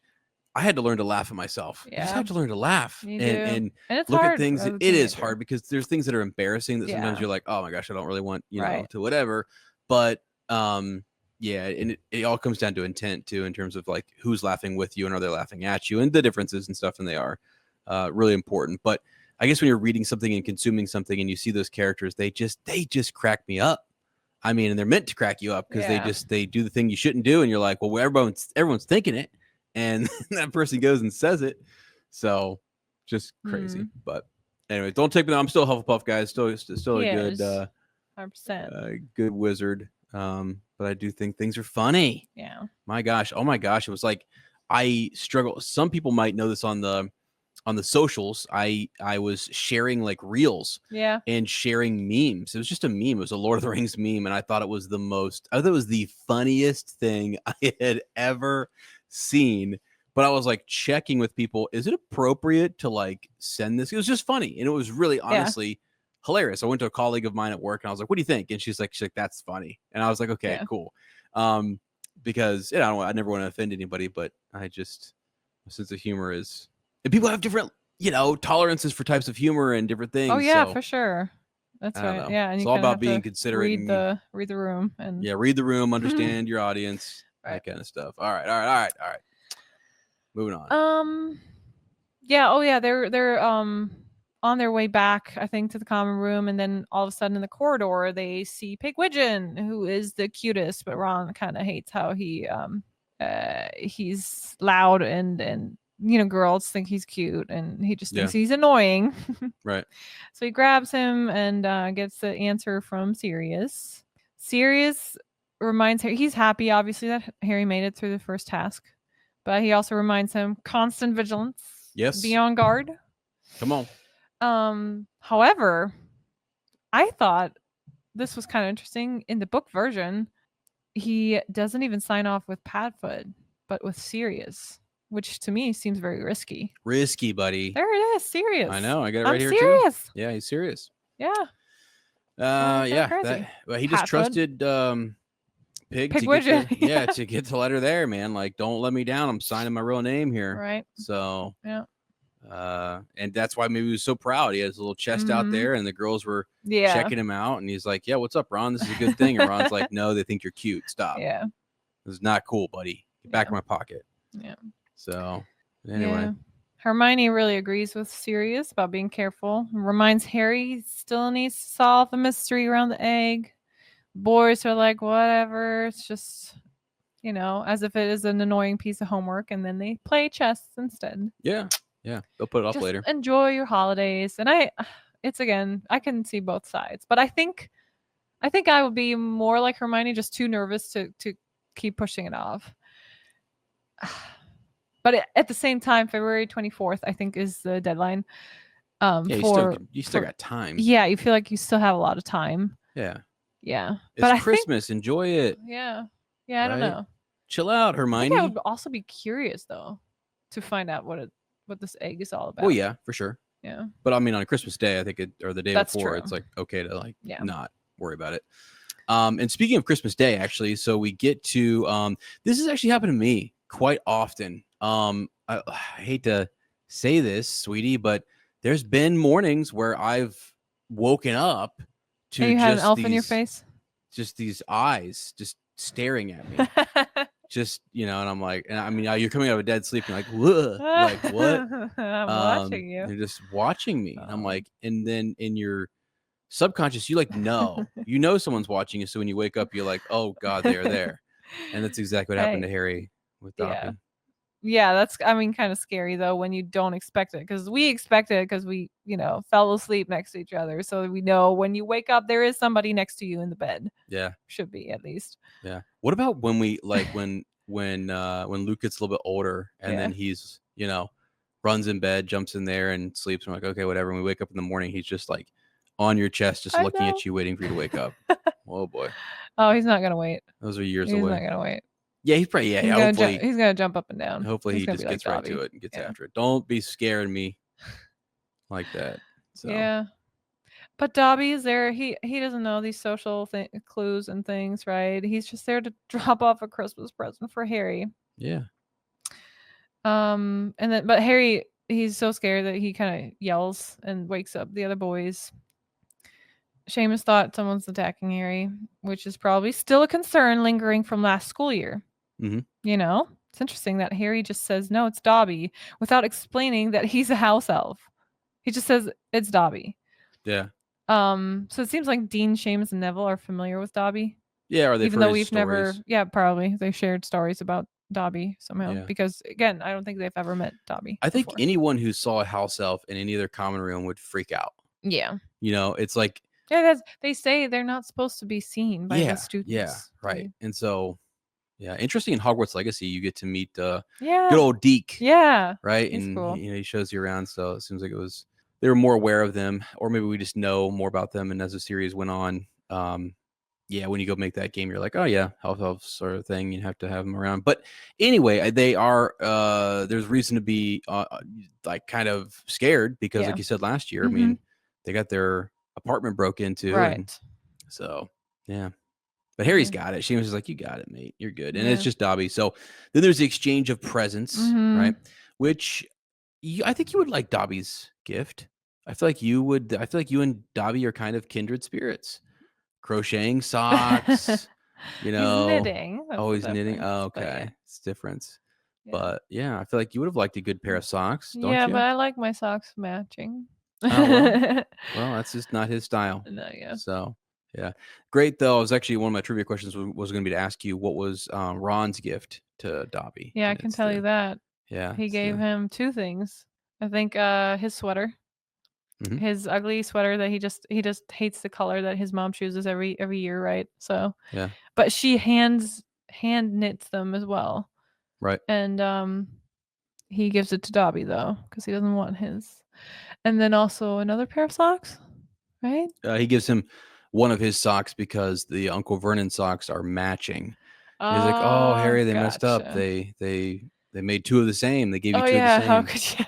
Speaker 1: I had to learn to laugh at myself. You just have to learn to laugh and
Speaker 2: it's
Speaker 1: look
Speaker 2: hard
Speaker 1: at things. It is hard because there's things that are embarrassing that sometimes you're like, oh my gosh, I don't really want, know, to whatever. But and it all comes down to intent too, in terms of like who's laughing with you and are they laughing at you, and the differences and stuff, and they are really important. But I guess when you're reading something and consuming something and you see those characters, they just crack me up. I mean, and they're meant to crack you up because they do the thing you shouldn't do, and you're like, well, everyone's thinking it, and that person goes and says it. So just crazy. But anyway, don't take me. I'm still Hufflepuff, guys. Still a good 100% good wizard. But I do think things are funny.
Speaker 2: Yeah.
Speaker 1: My gosh. Oh my gosh. It was like I struggle. Some people might know this on the socials. I was sharing like reels and sharing memes. It was just a meme. It was a Lord of the Rings meme. And I thought it was the funniest thing I had ever seen. But I was like checking with people, is it appropriate to like send this? It was just funny. And it was really honestly hilarious. I went to a colleague of mine at work and I was like, what do you think? And she's like, that's funny. And I was like, okay, cool. Because I never want to offend anybody, but my sense of humor is, and people have different, tolerances for types of humor and different things.
Speaker 2: Oh yeah, so, for sure. That's right. Yeah. And
Speaker 1: it's all about being considerate.
Speaker 2: Read the room and
Speaker 1: read the room, understand your audience, that kind of stuff. All right. Moving on.
Speaker 2: Yeah. Oh yeah. They're on their way back, I think, to the common room, and then all of a sudden in the corridor they see Pigwidgeon, who is the cutest, but Ron kind of hates how he's loud and girls think he's cute, and he just thinks he's annoying.
Speaker 1: Right.
Speaker 2: So he grabs him and gets the answer from Sirius. Sirius reminds Harry, he's happy obviously that Harry made it through the first task, but he also reminds him constant vigilance.
Speaker 1: Yes.
Speaker 2: Be on guard.
Speaker 1: Come on.
Speaker 2: However, I thought this was kind of interesting. In the book version, he doesn't even sign off with Padfoot, but with Sirius, which to me seems very risky.
Speaker 1: Risky, buddy.
Speaker 2: There it is, Sirius.
Speaker 1: I know. I got it right here
Speaker 2: serious.
Speaker 1: Too. Yeah, he's serious.
Speaker 2: Yeah.
Speaker 1: He just trusted Pig to get the letter there, man. Like, don't let me down. I'm signing my real name here.
Speaker 2: Right.
Speaker 1: So and that's why maybe he was so proud. He has a little chest out there, and the girls were checking him out, and he's like, yeah, what's up, Ron? This is a good thing. And Ron's like, no, they think you're cute. Stop.
Speaker 2: Yeah.
Speaker 1: This is not cool, buddy. Get back in my pocket.
Speaker 2: Yeah.
Speaker 1: So anyway.
Speaker 2: Yeah. Hermione really agrees with Sirius about being careful. Reminds Harry he still needs to solve the mystery around the egg. Boys are like, whatever. It's just, as if it is an annoying piece of homework, and then they play chess instead.
Speaker 1: Yeah. Yeah. They'll put it off later.
Speaker 2: Enjoy your holidays. And I can see both sides, but I think I would be more like Hermione, just too nervous to keep pushing it off. But at the same time, February 24th, I think, is the deadline.
Speaker 1: You still got time.
Speaker 2: Yeah, you feel like you still have a lot of time.
Speaker 1: Yeah.
Speaker 2: Yeah.
Speaker 1: It's Christmas. Enjoy it.
Speaker 2: Yeah. Yeah, I don't know.
Speaker 1: Chill out, Hermione.
Speaker 2: I would also be curious, though, to find out what this egg is all about.
Speaker 1: Oh, yeah, for sure.
Speaker 2: Yeah.
Speaker 1: But I mean, on Christmas Day, I think or the day
Speaker 2: That's
Speaker 1: before,
Speaker 2: true.
Speaker 1: It's like okay to not worry about it. And speaking of Christmas Day, actually, so we get to this has actually happened to me quite often. I hate to say this, sweetie, but there's been mornings where I've woken up to
Speaker 2: And you had an
Speaker 1: just
Speaker 2: elf in your face?
Speaker 1: just these eyes just staring at me. Just, and I'm like, and I mean, you're coming out of a dead sleep. And you're like, whoa, like what?
Speaker 2: I'm watching you.
Speaker 1: They're just watching me. And I'm
Speaker 2: Oh.
Speaker 1: like, and then in your subconscious, you know someone's watching you. So when you wake up, you're like, oh God, they are there. And that's exactly what happened to Harry with Dobby.
Speaker 2: Yeah, that's, I mean, kind of scary though when you don't expect it, because we expect it because we, fell asleep next to each other. So we know when you wake up, there is somebody next to you in the bed.
Speaker 1: Yeah.
Speaker 2: Should be, at least.
Speaker 1: Yeah. What about when we when Luke gets a little bit older and then he's, runs in bed, jumps in there and sleeps. I'm like, okay, whatever. And we wake up in the morning, he's just like on your chest, just looking at you, waiting for you to wake up. Oh boy.
Speaker 2: Oh, he's not gonna wait.
Speaker 1: Those are years away.
Speaker 2: He's not gonna wait.
Speaker 1: Yeah, he's probably
Speaker 2: he's gonna jump up and down.
Speaker 1: Hopefully he just gets right to it and gets after it. Don't be scaring me like that. So.
Speaker 2: Yeah. But Dobby is there. He doesn't know these social clues and things, right? He's just there to drop off a Christmas present for Harry.
Speaker 1: Yeah.
Speaker 2: But Harry, he's so scared that he kind of yells and wakes up the other boys. Seamus thought someone's attacking Harry, which is probably still a concern lingering from last school year.
Speaker 1: Mm-hmm.
Speaker 2: It's interesting that Harry just says, no, it's Dobby, without explaining that he's a house elf. He just says it's Dobby.
Speaker 1: Yeah.
Speaker 2: So it seems like Dean, Seamus, and Neville are familiar with Dobby.
Speaker 1: Yeah, or
Speaker 2: even though we've never, probably they shared stories about Dobby somehow. Yeah. Because again, I don't think they've ever met Dobby.
Speaker 1: I think anyone who saw a house elf in any other common room would freak out.
Speaker 2: Yeah.
Speaker 1: It's like,
Speaker 2: they say they're not supposed to be seen by the students.
Speaker 1: Yeah, right. And so, interesting. In Hogwarts Legacy, you get to meet good old Deke.
Speaker 2: Yeah,
Speaker 1: right.
Speaker 2: He's
Speaker 1: and
Speaker 2: cool.
Speaker 1: He shows you around. So it seems like they were more aware of them, or maybe we just know more about them. And as the series went on, when you go make that game, you're like, oh yeah, house elf sort of thing. You have to have them around. But anyway, they are. There's reason to be like kind of scared because, like you said last year, I mean, they got their apartment broke into,
Speaker 2: right?
Speaker 1: And so but Harry's got it. She was like, you got it, mate, you're good. And it's just Dobby. So then there's the exchange of presents, right? Which I think you would like Dobby's gift. I feel like you would. I feel like you and Dobby are kind of kindred spirits. Crocheting socks,
Speaker 2: He's knitting.
Speaker 1: Always knitting. Oh, okay, it's different. But I feel like you would have liked a good pair of socks, don't you?
Speaker 2: Yeah, but I like my socks matching.
Speaker 1: Well, that's just not his style.
Speaker 2: No,
Speaker 1: So, great though. It was actually one of my trivia questions was going to be to ask you what was Ron's gift to Dobby.
Speaker 2: Yeah, I can tell you that.
Speaker 1: Yeah,
Speaker 2: he gave him two things. I think his sweater, his ugly sweater that he just hates the color that his mom chooses every year, right? So but she hand knits them as well,
Speaker 1: right?
Speaker 2: And he gives it to Dobby though because he doesn't want his. And then also another pair of socks, right?
Speaker 1: He gives him one of his socks because the Uncle Vernon socks are matching. He's like, oh, Harry, they messed up. They made two of the same. They gave you two of the same.
Speaker 2: How could you?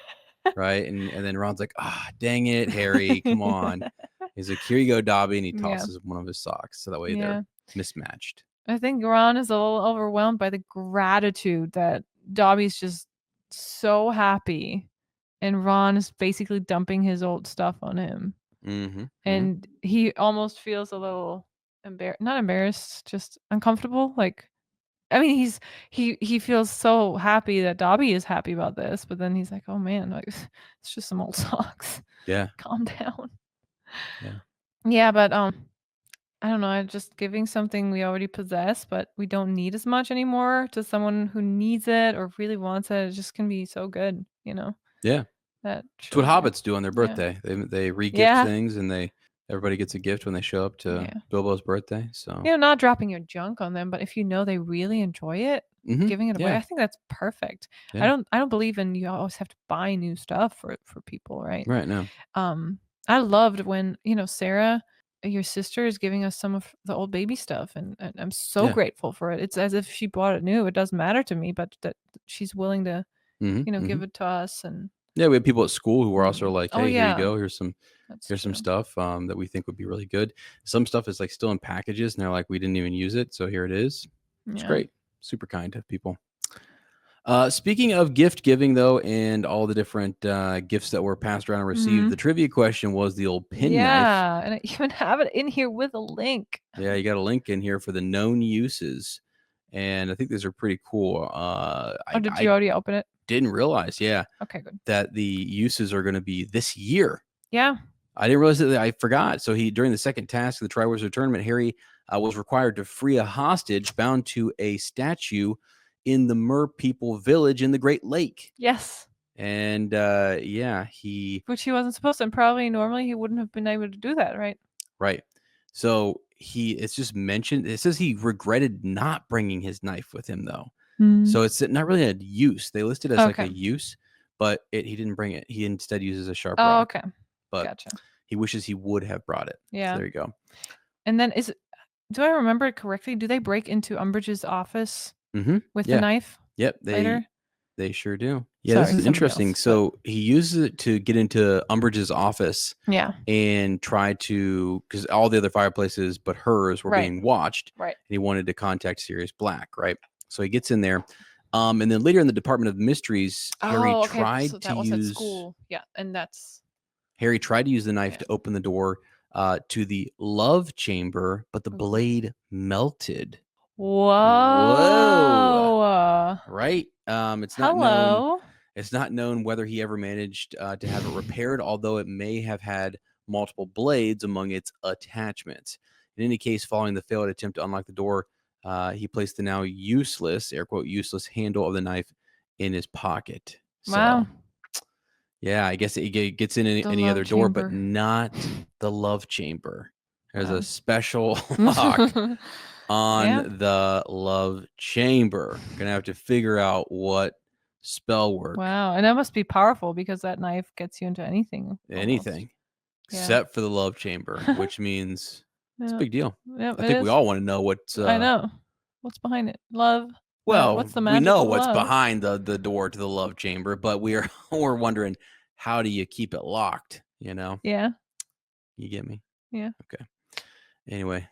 Speaker 1: Right. And then Ron's like, dang it, Harry, come on. He's like, here you go, Dobby. And he tosses one of his socks. So that way they're mismatched.
Speaker 2: I think Ron is a little overwhelmed by the gratitude that Dobby's just so happy. And Ron is basically dumping his old stuff on him. And he almost feels a little not embarrassed, just uncomfortable. Like, I mean, he feels so happy that Dobby is happy about this, but then he's like, oh man, like it's just some old socks.
Speaker 1: Yeah.
Speaker 2: Calm down.
Speaker 1: Yeah.
Speaker 2: Yeah, but I don't know, just giving something we already possess, but we don't need as much anymore to someone who needs it or really wants it. It just can be so good,
Speaker 1: Yeah. That's what hobbits do on their birthday. They re-gift things, and everybody gets a gift when they show up to Bilbo's birthday. So
Speaker 2: not dropping your junk on them, but if you know they really enjoy it, giving it away, I think that's perfect. I don't believe in you always have to buy new stuff for people, right?
Speaker 1: Right. No.
Speaker 2: I loved when Sarah, your sister, is giving us some of the old baby stuff, and I'm so grateful for it. It's as if she bought it new. It doesn't matter to me, but that she's willing to give it to us. And
Speaker 1: we have people at school who are also like, hey, here you go. Here's some stuff that we think would be really good. Some stuff is like still in packages, and they're like, we didn't even use it, so here it is. It's great. Super kind of people. Speaking of gift giving, though, and all the different gifts that were passed around and received, the trivia question was the old pin knife.
Speaker 2: Yeah, and I even have it in here with a link.
Speaker 1: Yeah, you got a link in here for the known uses, and I think these are pretty cool.
Speaker 2: Did you already open it?
Speaker 1: Didn't realize,
Speaker 2: Okay, good.
Speaker 1: that the uses are going to be this year.
Speaker 2: Yeah.
Speaker 1: I didn't realize that. I forgot. So during the second task of the Triwizard Tournament, Harry was required to free a hostage bound to a statue in the Mer People village in the Great Lake.
Speaker 2: Yes.
Speaker 1: And
Speaker 2: which he wasn't supposed to, and probably normally he wouldn't have been able to do that, right?
Speaker 1: Right. So it's just mentioned. It says he regretted not bringing his knife with him, though. So it's not really a use. They listed as like a use, but he didn't bring it. He instead uses a sharp rock.
Speaker 2: Okay.
Speaker 1: But
Speaker 2: gotcha.
Speaker 1: He wishes he would have brought it.
Speaker 2: Yeah.
Speaker 1: So there you go.
Speaker 2: And then do I remember it correctly? Do they break into Umbridge's office with the knife?
Speaker 1: Yep.
Speaker 2: Later?
Speaker 1: They sure do. Yeah, this is interesting.
Speaker 2: Else,
Speaker 1: so he uses it to get into Umbridge's office.
Speaker 2: Yeah.
Speaker 1: And try to, because all the other fireplaces but hers were being watched.
Speaker 2: Right.
Speaker 1: And he wanted to contact Sirius Black, right? So he gets in there. And then later in the Department of Mysteries, Harry tried to use.
Speaker 2: At school. Yeah, and that's.
Speaker 1: Harry tried to use the knife to open the door to the love chamber, but the blade melted.
Speaker 2: Whoa.
Speaker 1: Right? It's not known. It's not known whether he ever managed to have it repaired, although it may have had multiple blades among its attachments. In any case, following the failed attempt to unlock the door, he placed the now useless, air quote, useless handle of the knife in his pocket.
Speaker 2: Wow.
Speaker 1: So, yeah, I guess it gets in any other door, but not the love chamber. There's a special lock on the love chamber. Gonna have to figure out what spell work.
Speaker 2: Wow, and that must be powerful because that knife gets you into anything.
Speaker 1: Anything. Except for the love chamber, which means it's a big deal.
Speaker 2: Yep,
Speaker 1: I think we all want to know what's
Speaker 2: I know. What's behind it? Love.
Speaker 1: Well,
Speaker 2: what's the
Speaker 1: we know what's behind the door to the love chamber, but we're wondering, how do you keep it locked? You know?
Speaker 2: Yeah.
Speaker 1: You get me?
Speaker 2: Yeah.
Speaker 1: Okay. Anyway.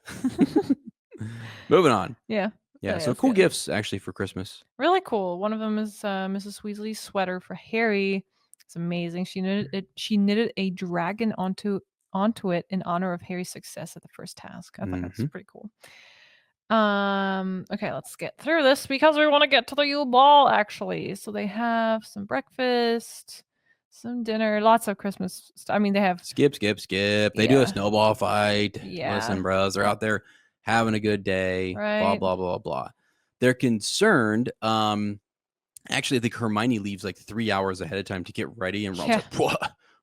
Speaker 1: Moving on.
Speaker 2: Yeah.
Speaker 1: Yeah. So cool gifts actually for Christmas.
Speaker 2: Really cool. One of them is Mrs. Weasley's sweater for Harry. It's amazing. She knitted a dragon onto it in honor of Harry's success at the first task. I thought that's pretty cool. Okay, let's get through this because we want to get to the Yule Ball actually. So they have some breakfast, some dinner, lots of Christmas stuff. I mean, they have
Speaker 1: skip. They do a snowball fight.
Speaker 2: Yeah.
Speaker 1: Listen, bros, they're out there having a good day.
Speaker 2: Right.
Speaker 1: Blah, blah, blah, blah. They're concerned. Actually, I think Hermione leaves like 3 hours ahead of time to get ready, and Ron's like,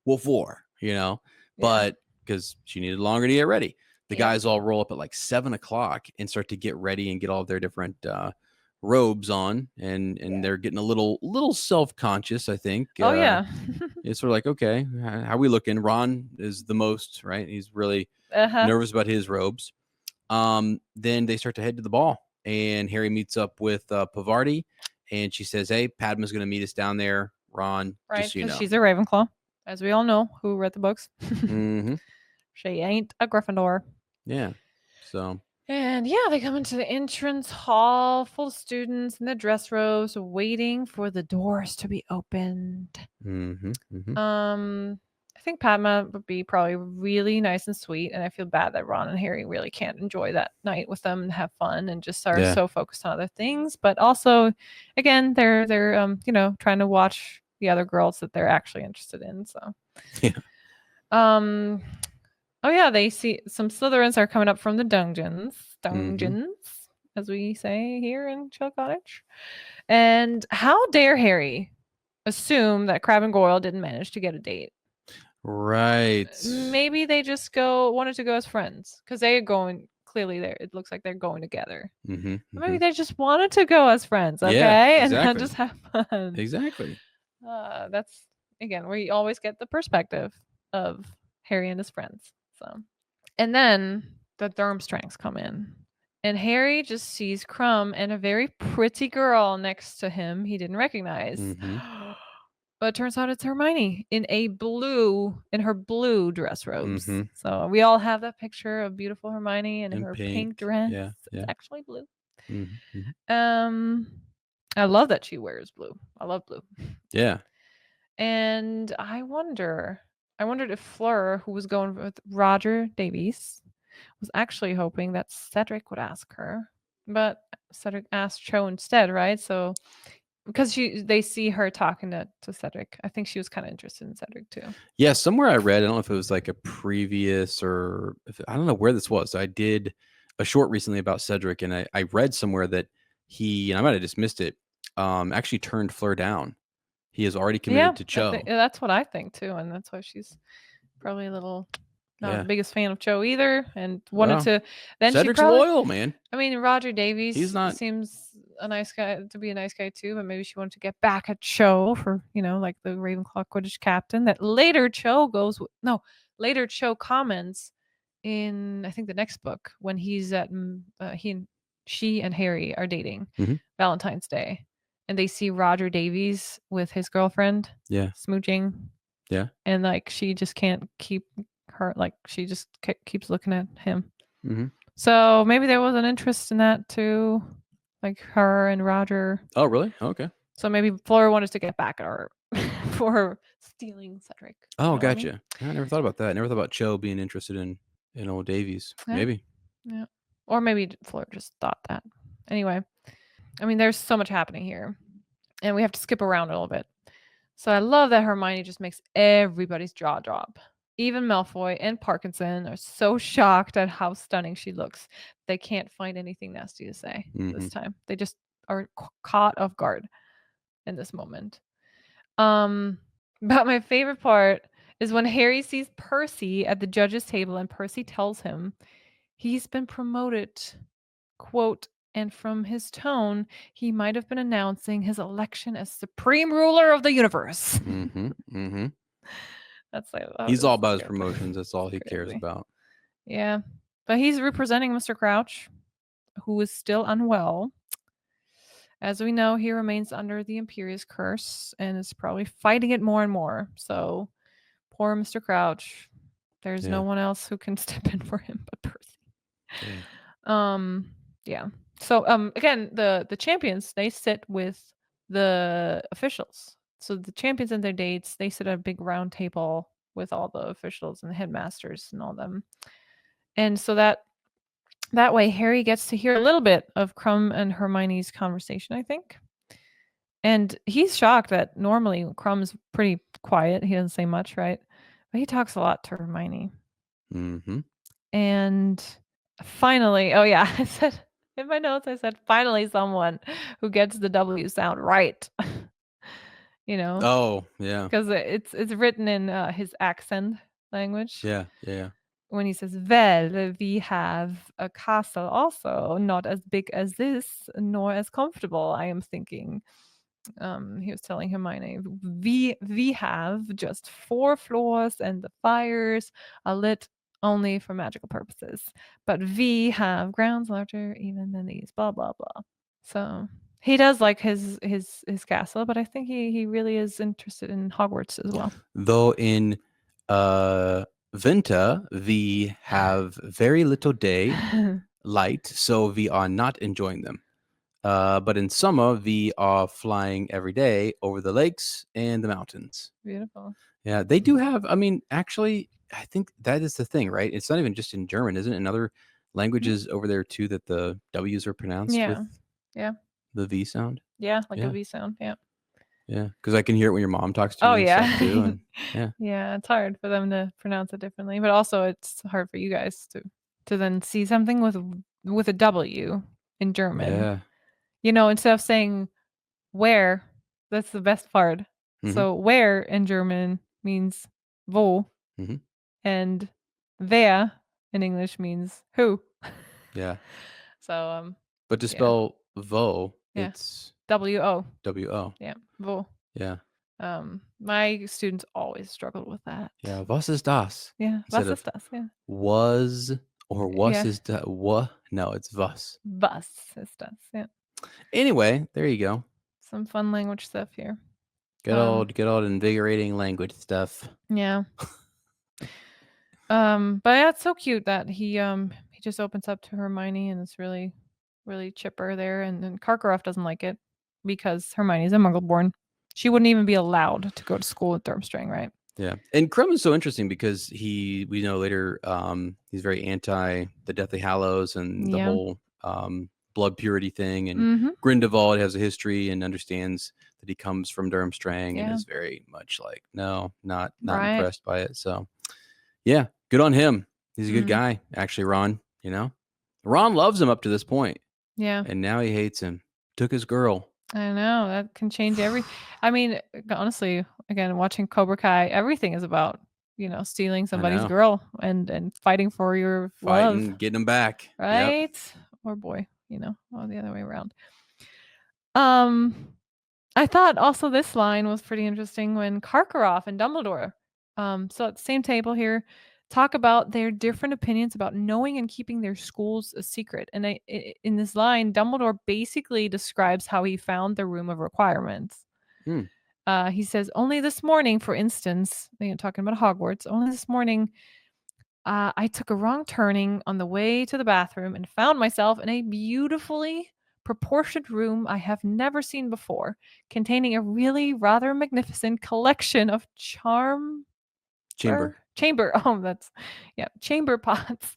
Speaker 1: what for? You know? But because she needed longer to get ready. The guys all roll up at like 7 o'clock and start to get ready and get all of their different robes on, and they're getting a little self-conscious, I think. It's sort of like, okay, how are we looking? Ron is the most, right? He's really nervous about his robes. Then they start to head to the ball, and Harry meets up with Pavarti, and she says, hey, Padma's going to meet us down there. Ron, just so you know.
Speaker 2: She's a Ravenclaw, as we all know, who read the books. She ain't a Gryffindor.
Speaker 1: Yeah. So.
Speaker 2: And they come into the entrance hall full of students in their dress robes, waiting for the doors to be opened. I think Padma would be probably really nice and sweet, and I feel bad that Ron and Harry really can't enjoy that night with them and have fun, and just are so focused on other things. But also, again, they're trying to watch the other girls that they're actually interested in. So. They see some Slytherins are coming up from the dungeons, as we say here in Shell Cottage. And how dare Harry assume that Crabbe and Goyle didn't manage to get a date?
Speaker 1: Right.
Speaker 2: Maybe they just wanted to go as friends because they are going clearly there. It looks like they're going together. Maybe they just wanted to go as friends, okay?
Speaker 1: Yeah, exactly.
Speaker 2: And just have fun.
Speaker 1: Exactly.
Speaker 2: That's, again, we always get the perspective of Harry and his friends. So, and then the Durmstrangs come in, and Harry just sees Crumb and a very pretty girl next to him he didn't recognize. But it turns out it's Hermione in her blue dress robes. So we all have that picture of beautiful Hermione in her pink dress.
Speaker 1: Yeah.
Speaker 2: It's actually blue. I love that she wears blue. I love blue.
Speaker 1: Yeah.
Speaker 2: And I wondered if Fleur, who was going with Roger Davies, was actually hoping that Cedric would ask her. But Cedric asked Cho instead, right? So because they see her talking to Cedric. I think she was kind of interested in Cedric too.
Speaker 1: Yeah, somewhere I read, I don't know if it was like a previous or I don't know where this was. I did a short recently about Cedric, and I read somewhere that he, and I might have dismissed it, actually turned Fleur down. He is already committed to Cho.
Speaker 2: That's what I think too, and that's why she's probably a little not the
Speaker 1: Yeah.
Speaker 2: biggest fan of Cho either, and wanted
Speaker 1: Well,
Speaker 2: to. Then
Speaker 1: Cedric's
Speaker 2: she probably
Speaker 1: loyal, man.
Speaker 2: I mean, Roger Davies
Speaker 1: He's not.
Speaker 2: seems a nice guy to be a nice guy too, but maybe she wanted to get back at Cho for, like the Ravenclaw Quidditch captain that later Cho later Cho comments in, I think, the next book when he's at, she and Harry are dating
Speaker 1: Mhm.
Speaker 2: Valentine's Day and they see Roger Davies with his girlfriend
Speaker 1: Yeah.
Speaker 2: smooching.
Speaker 1: Yeah.
Speaker 2: And like, she just can't keep her, like she just keeps looking at him.
Speaker 1: Mm-hmm.
Speaker 2: So maybe there was an interest in that too, like her and Roger.
Speaker 1: Oh, really? Okay.
Speaker 2: So maybe Fleur wanted to get back at her for her stealing Cedric.
Speaker 1: Oh,
Speaker 2: what I mean?
Speaker 1: gotcha. I never thought about that. I never thought about Cho being interested in old Davies.
Speaker 2: Yeah.
Speaker 1: Maybe.
Speaker 2: Yeah. Or maybe Fleur just thought that. Anyway, I mean, there's so much happening here, and we have to skip around a little bit. So I love that Hermione just makes everybody's jaw drop. Even Malfoy and Parkinson are so shocked at how stunning she looks. They can't find anything nasty to say this time. They just are caught off guard in this moment. But my favorite part is when Harry sees Percy at the judge's table and Percy tells him he's been promoted, quote, and from his tone, he might have been announcing his election as supreme ruler of the universe. That's like,
Speaker 1: he's all about his promotions. That's all he cares about.
Speaker 2: Yeah. But he's representing Mr. Crouch, who is still unwell. As we know, he remains under the Imperious curse and is probably fighting it more and more. So poor Mr. Crouch. There's no one else who can step in for him but Percy. Yeah. So again, the champions, they sit with the officials. So the champions and their dates, they sit at a big round table with all the officials and the headmasters and all them. And so that way Harry gets to hear a little bit of Krum and Hermione's conversation, I think. And he's shocked that normally Krum's pretty quiet. He doesn't say much, right? But he talks a lot to Hermione. And finally, oh yeah, I said in my notes, finally someone who gets the W sound right.
Speaker 1: Oh, yeah.
Speaker 2: Because it's written in his accent language.
Speaker 1: Yeah.
Speaker 2: When he says, well, we have a castle also, not as big as this, nor as comfortable, I am thinking. He was telling Hermione, we have just 4 floors and the fires are lit only for magical purposes. But we have grounds larger even than these, blah, blah, blah. So he does like his castle, but I think he really is interested in Hogwarts as well.
Speaker 1: Though in Winter, we have very little day light, so we are not enjoying them. But in summer, we are flying every day over the lakes and the mountains.
Speaker 2: Beautiful.
Speaker 1: Yeah, they do have, I mean, actually, I think that is the thing, right? It's not even just in German, isn't it? In other languages over there too, that the W's are pronounced with the V sound.
Speaker 2: Yeah, like a V sound. Yeah.
Speaker 1: Yeah, because I can hear it when your mom talks to you.
Speaker 2: Oh, yeah.
Speaker 1: Too, and,
Speaker 2: yeah, it's hard for them to pronounce it differently, but also it's hard for you guys to then see something with a W in German.
Speaker 1: Yeah.
Speaker 2: Instead of saying where, that's the best part. So where in German means wo, and wer in English means who.
Speaker 1: Yeah.
Speaker 2: So
Speaker 1: but to spell vo, it's
Speaker 2: W-O.
Speaker 1: W-O.
Speaker 2: Yeah, wo.
Speaker 1: Yeah.
Speaker 2: My students always struggled with that.
Speaker 1: Yeah, was ist das?
Speaker 2: Yeah, was ist das? Yeah.
Speaker 1: Was or was is that? What? No, it's was.
Speaker 2: Was ist das? Yeah.
Speaker 1: Anyway, there you go.
Speaker 2: Some fun language stuff here.
Speaker 1: Good old invigorating language stuff.
Speaker 2: Yeah. But yeah, it's so cute that he just opens up to Hermione and it's really, really chipper there, and then Karkaroff doesn't like it. because Hermione's a Muggle-born. She wouldn't even be allowed to go to school at Durmstrang, right?
Speaker 1: Yeah. And Krum is so interesting because we know later he's very anti the Deathly Hallows and the whole blood purity thing. And Grindelwald has a history and understands that he comes from Durmstrang and is very much like, no, not impressed by it. So, yeah, good on him. He's a good guy, actually, Ron. You know, Ron loves him up to this point.
Speaker 2: Yeah.
Speaker 1: And now he hates him. Took his girl.
Speaker 2: I know. That can change I mean, honestly, again, watching Cobra Kai, everything is about, stealing somebody's girl and fighting for your love.
Speaker 1: Getting them back.
Speaker 2: Right? Yep. Or boy, or the other way around. I thought also this line was pretty interesting when Karkaroff and Dumbledore, so at the same table here, talk about their different opinions about knowing and keeping their schools a secret. And in this line, Dumbledore basically describes how he found the Room of Requirements. He says, only this morning, for instance, talking about Hogwarts, only this morning, I took a wrong turning on the way to the bathroom and found myself in a beautifully proportioned room I have never seen before, containing a really rather magnificent collection of chamber pots.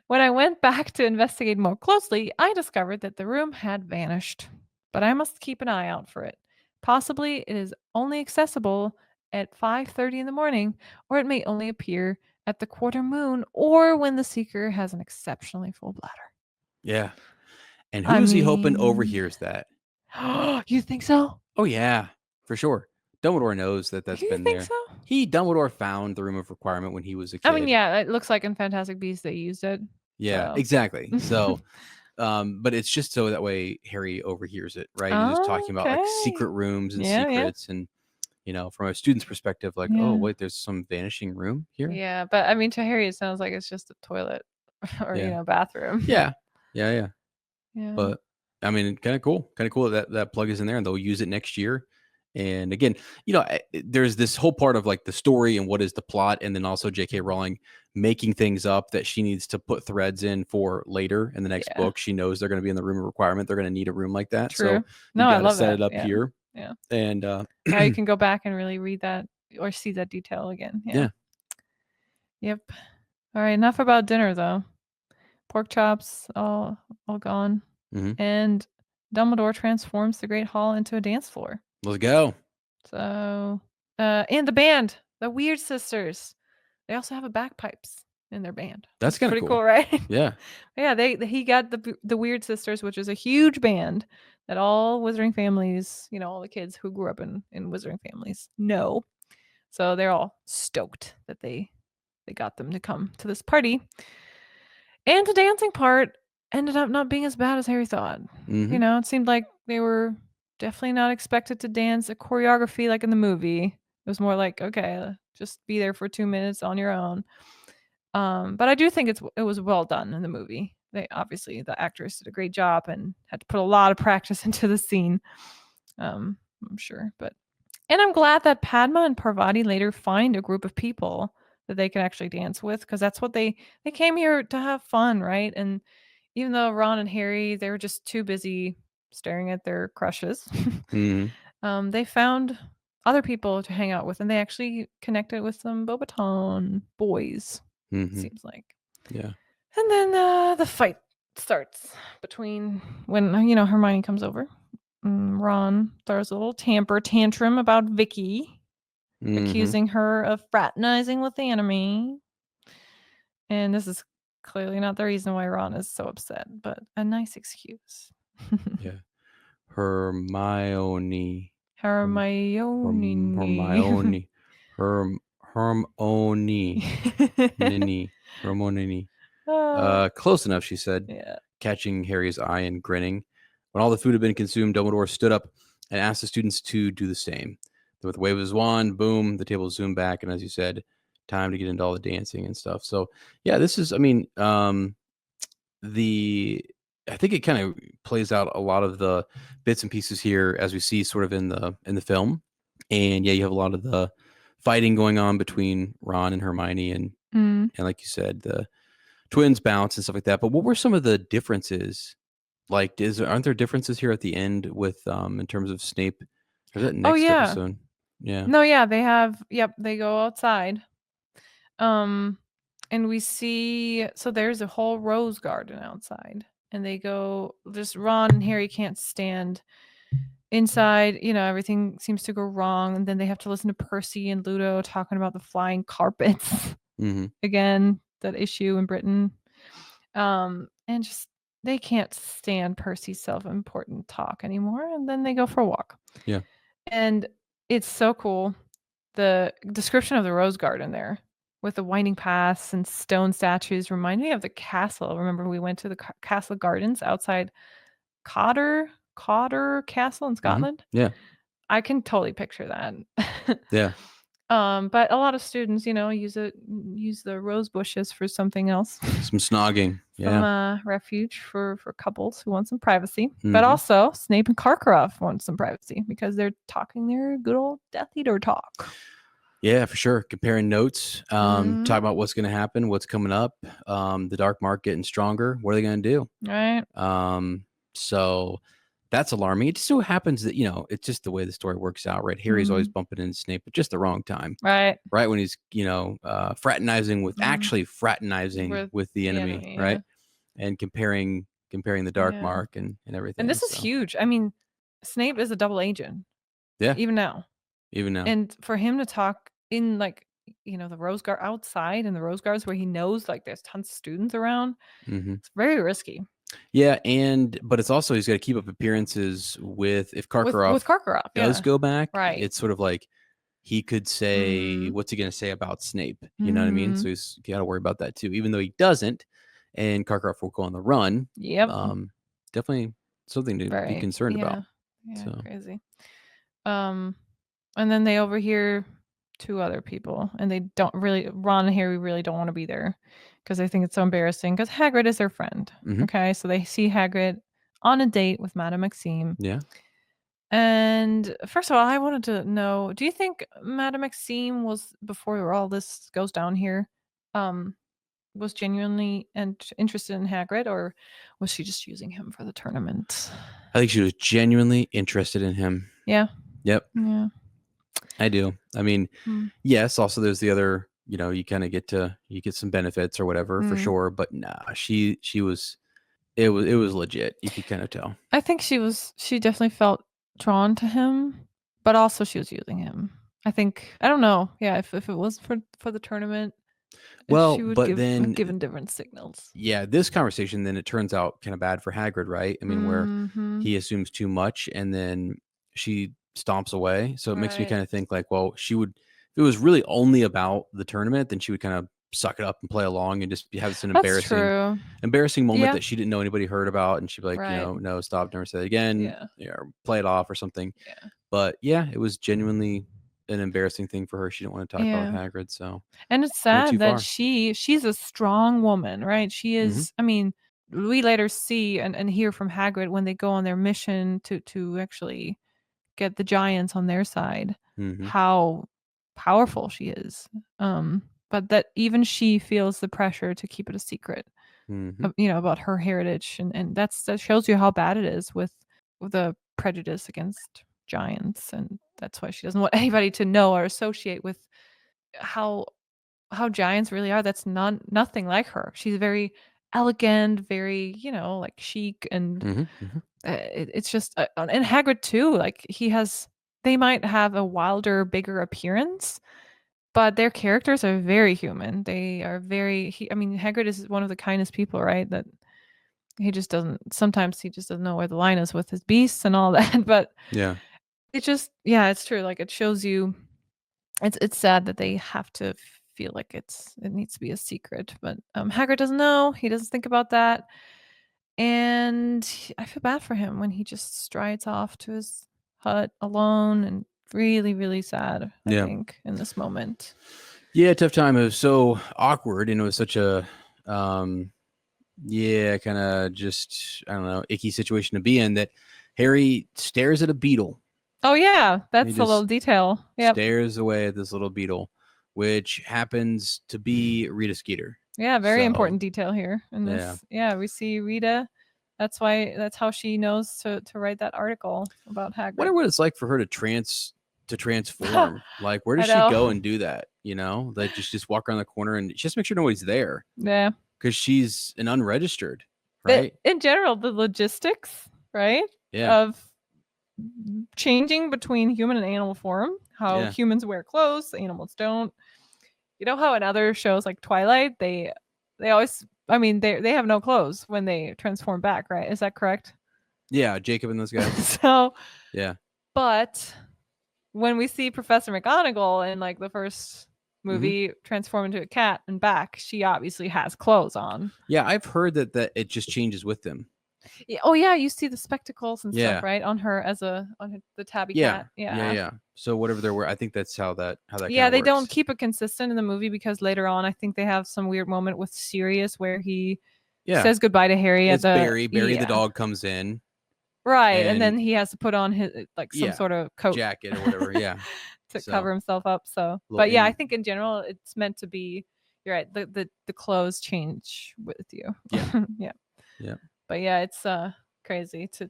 Speaker 2: When I went back to investigate more closely, I discovered that the room had vanished, but I must keep an eye out for it. Possibly it is only accessible at 5:30 in the morning, or it may only appear at the quarter moon, or when the seeker has an exceptionally full bladder.
Speaker 1: Yeah. And who's he hoping overhears that?
Speaker 2: You think so?
Speaker 1: Oh, yeah, for sure. Dumbledore knows that's been there.
Speaker 2: So?
Speaker 1: Dumbledore found the Room of Requirement when he was a kid.
Speaker 2: I mean, yeah, it looks like in Fantastic Beasts they used it.
Speaker 1: Yeah, exactly. So, but it's just so that way Harry overhears it, right? He's just talking about like secret rooms and secrets and, from a student's perspective, like, oh, wait, there's some vanishing room here.
Speaker 2: Yeah, but I mean, to Harry, it sounds like it's just a toilet or, bathroom.
Speaker 1: Yeah. But I mean, kind of cool that plug is in there and they'll use it next year. And again, there's this whole part of like the story and what is the plot. And then also J.K. Rowling making things up that she needs to put threads in for later in the next book. She knows they're going to be in the Room of Requirement. They're going to need a room like that.
Speaker 2: True.
Speaker 1: So you got to set it up here.
Speaker 2: Yeah.
Speaker 1: And
Speaker 2: now you can go back and really read that or see that detail again. Yeah. Yep. All right. Enough about dinner though. Pork chops all gone. And Dumbledore transforms the Great Hall into a dance floor.
Speaker 1: Let's go.
Speaker 2: So, and the band, the Weird Sisters, they also have a bagpipes in their band.
Speaker 1: That's kind of
Speaker 2: pretty cool, right?
Speaker 1: Yeah.
Speaker 2: Yeah. He got the Weird Sisters, which is a huge band that all Wizarding families, all the kids who grew up in Wizarding families know. So they're all stoked that they got them to come to this party. And the dancing part ended up not being as bad as Harry thought. It seemed like they were definitely not expected to dance a choreography like in the movie. It was more like, okay, just be there for 2 minutes on your own. But I do think it was well done in the movie. The actress did a great job and had to put a lot of practice into the scene. I'm sure, and I'm glad that Padma and Parvati later find a group of people that they can actually dance with, because that's what they came here to have fun, right? And even though Ron and Harry, they were just too busy staring at their crushes, they found other people to hang out with, and they actually connected with some Beauxbaton boys, seems like.
Speaker 1: Yeah.
Speaker 2: And then the fight starts between when, Hermione comes over. Ron throws a little tantrum about Vicky, accusing her of fraternizing with the enemy. And this is clearly not the reason why Ron is so upset, but a nice excuse.
Speaker 1: Yeah. Hermione. Close enough, she said, catching Harry's eye and grinning. When all the food had been consumed, Dumbledore stood up and asked the students to do the same. Then with a wave of his wand, boom, the table zoomed back, and as you said, time to get into all the dancing and stuff. So yeah, this is, I mean, I think it kind of plays out a lot of the bits and pieces here as we see sort of in the film. And yeah, you have a lot of the fighting going on between Ron and Hermione and like you said, the twins bounce and stuff like that. But what were some of the differences Like, aren't there differences here at the end with in terms of Snape? Or is that
Speaker 2: Oh
Speaker 1: next
Speaker 2: yeah.
Speaker 1: episode? Yeah.
Speaker 2: No, yeah, they have. Yep, they go outside. And we see. So there's a whole rose garden outside, and they go. Just Ron and Harry can't stand inside. Everything seems to go wrong, and then they have to listen to Percy and Ludo talking about the flying carpets again. That issue in Britain. And just they can't stand Percy's self-important talk anymore, and then they go for a walk.
Speaker 1: Yeah.
Speaker 2: And it's so cool. The description of the rose garden there with the winding paths and stone statues remind me of the castle. Remember we went to the castle gardens outside Cotter Castle in Scotland?
Speaker 1: Yeah.
Speaker 2: I can totally picture that.
Speaker 1: Yeah.
Speaker 2: But a lot of students, use the rose bushes for something else.
Speaker 1: Some snogging. Yeah.
Speaker 2: Some refuge for couples who want some privacy. But also Snape and Karkaroff want some privacy because they're talking their good old Death Eater talk.
Speaker 1: Yeah, for sure. Comparing notes, talking about what's going to happen, what's coming up, the dark mark getting stronger. What are they going to do?
Speaker 2: Right.
Speaker 1: So that's alarming. It just so happens that, it's just the way the story works out, right? Harry's always bumping into Snape at just the wrong time.
Speaker 2: Right.
Speaker 1: Right when he's, fraternizing with actually fraternizing with the enemy, right? And comparing the dark mark and everything.
Speaker 2: And this is huge. I mean, Snape is a double agent.
Speaker 1: Yeah.
Speaker 2: Even now.
Speaker 3: And for him to talk in the rose garden outside in the rose gardens where he knows there's tons of students around, it's very risky.
Speaker 1: Yeah, but it's also he's got to keep up appearances if Karkaroff does go back.
Speaker 3: Right.
Speaker 1: It's sort of like he could say, what's he going to say about Snape? You know what I mean? So he's got to worry about that too, even though he doesn't. And Karkaroff will go on the run.
Speaker 2: Yep.
Speaker 1: Definitely something to be concerned about.
Speaker 2: Yeah, so. Crazy. And then they overhear two other people, and they don't really. Ron and Harry really don't want to be there because they think it's so embarrassing. Because Hagrid is their friend. Okay, so they see Hagrid on a date with Madame Maxime.
Speaker 1: Yeah.
Speaker 3: And first of all, I wanted to know: do you think Madame Maxime was before all this goes down here? Was genuinely interested in Hagrid, or was she just using him for the tournament?
Speaker 1: I think she was genuinely interested in him.
Speaker 3: Yeah.
Speaker 1: Yep.
Speaker 3: Yeah.
Speaker 1: I do. I mean, yes, also there's the other, you kind of you get some benefits or whatever for sure, but nah, she was it was legit. You could kind of tell.
Speaker 3: I think she definitely felt drawn to him, but also she was using him. I don't know. Yeah, if it was for the tournament,
Speaker 1: well,
Speaker 3: she would
Speaker 1: but
Speaker 3: have given different signals.
Speaker 1: Yeah, this conversation then it turns out kind of bad for Hagrid, right? I mean, where he assumes too much and then she stomps away. So it makes me kind of think well, she would, if it was really only about the tournament, then she would kind of suck it up and play along and just have this embarrassing moment that she didn't know anybody heard about. And she'd be like, no, stop, never say it again. Or play it off or something. Yeah. But yeah, it was genuinely an embarrassing thing for her. She didn't want to talk about Hagrid. So,
Speaker 3: and it's sad that she's a strong woman, right? She is. I mean, we later see and hear from Hagrid when they go on their mission to actually get the giants on their side, how powerful she is. But that even she feels the pressure to keep it a secret, about her heritage, and that shows you how bad it is with the prejudice against giants, and that's why she doesn't want anybody to know or associate with how giants really are. That's nothing like her. She's very elegant, very chic, and it's just and Hagrid too. They might have a wilder, bigger appearance, but their characters are very human. They are very. Hagrid is one of the kindest people, right? That sometimes he just doesn't know where the line is with his beasts and all that. But
Speaker 1: yeah.
Speaker 3: It just, it's true. It shows you, it's sad that they have to feel like it needs to be a secret. But Hagrid doesn't know. He doesn't think about that. And I feel bad for him when he just strides off to his hut alone, and really, really sad, I think, in this moment.
Speaker 1: Yeah, tough time. It was so awkward, and it was such a, kind of just, I don't know, icky situation to be in that Harry stares at a beetle.
Speaker 3: Oh, yeah. That's a little detail. Yeah.
Speaker 1: Stares away at this little beetle, which happens to be Rita Skeeter.
Speaker 3: Yeah, very important detail here in this. Yeah, we see Rita
Speaker 2: That's how she knows to write that article about Hagrid.
Speaker 1: Wonder what it's like for her to transform. Like, where does
Speaker 2: I
Speaker 1: she
Speaker 2: know.
Speaker 1: go and do that? Like just walk around the corner and just make sure nobody's there.
Speaker 2: Yeah.
Speaker 1: Because she's an unregistered, right?
Speaker 2: In general, the logistics, right?
Speaker 1: Yeah.
Speaker 2: Of changing between human and animal form, how humans wear clothes, animals don't. You know how in other shows like Twilight, they always, I mean, they have no clothes when they transform back, right? Is that correct?
Speaker 1: Yeah, Jacob and those guys.
Speaker 2: So
Speaker 1: yeah.
Speaker 2: But when we see Professor McGonagall in like the first movie transform into a cat and back, she obviously has clothes on.
Speaker 1: Yeah, I've heard that it just changes with them.
Speaker 2: Yeah, oh yeah, you see the spectacles and stuff, right, on her the tabby cat.
Speaker 1: Yeah. So whatever they're wearing, I think that's how that
Speaker 2: yeah, they
Speaker 1: works.
Speaker 2: don't keep it consistent in the movie because later on, I think they have some weird moment with Sirius where he says goodbye to Harry.
Speaker 1: It's Barry. Barry the dog comes in.
Speaker 2: Right, and then he has to put on his like some sort of coat,
Speaker 1: jacket or whatever,
Speaker 2: to cover himself up. So, but I think in general it's meant to be. You're right. The clothes change with you.
Speaker 1: Yeah.
Speaker 2: yeah. But yeah, it's crazy to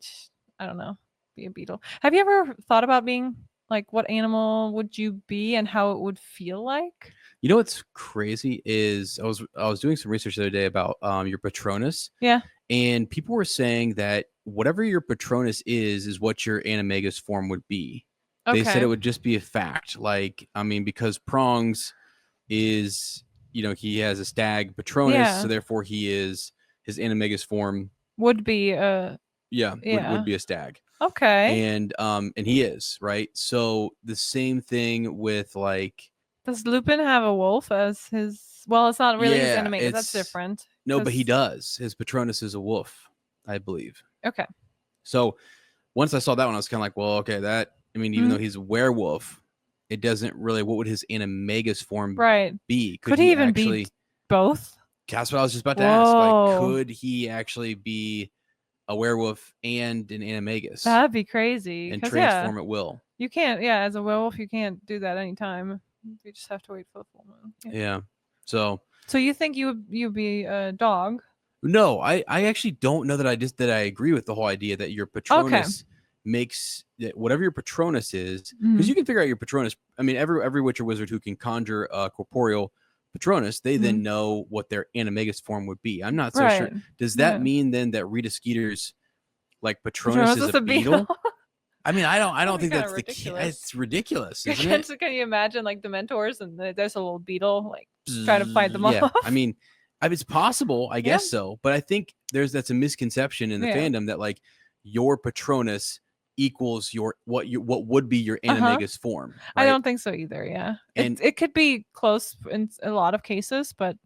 Speaker 2: I don't know, be a beetle. Have you ever thought about being like, what animal would you be and how it would feel like?
Speaker 1: You know what's crazy is I was doing some research the other day about your Patronus.
Speaker 2: Yeah.
Speaker 1: And people were saying that whatever your Patronus is what your Animagus form would be. They said it would just be a fact. Like, I mean, because Prongs is, he has a stag Patronus, so therefore his Animagus form
Speaker 2: would be
Speaker 1: would be a stag.
Speaker 2: Okay.
Speaker 1: And he is, right? So the same thing with like,
Speaker 2: does Lupin have a wolf as his? Well, it's not really his Animagus. That's different.
Speaker 1: No, but he does. His Patronus is a wolf, I believe.
Speaker 2: Okay.
Speaker 1: So once I saw that one, I was kind of like, well, okay, even though he's a werewolf, it doesn't really, what would his Animagus form be?
Speaker 2: Could he even be both?
Speaker 1: That's what I was just about to ask. Like, could he actually be a werewolf and an Animagus?
Speaker 2: That'd be crazy.
Speaker 1: And transform at will.
Speaker 2: You can't, as a werewolf, you can't do that anytime. You just have to wait for the full moon.
Speaker 1: Yeah. So
Speaker 2: you think you'd be a dog?
Speaker 1: No, I actually don't know that I agree with the whole idea that your Patronus makes whatever your Patronus is, because you can figure out your Patronus. I mean, every witch or wizard who can conjure a corporeal Patronus, they then know what their Animagus form would be. I'm not so sure. Does that mean then that Rita Skeeter's like Patronus is a beetle? I mean, I don't think that's ridiculous. It's ridiculous. Isn't it?
Speaker 2: Can you imagine like the Dementors and there's a little beetle like trying to fight them off?
Speaker 1: I mean, it's possible, I guess so, but I think that's a misconception in the fandom that like your Patronus equals what would be your Animagus form. Right?
Speaker 2: I don't think so either. Yeah, and it could be close in a lot of cases, but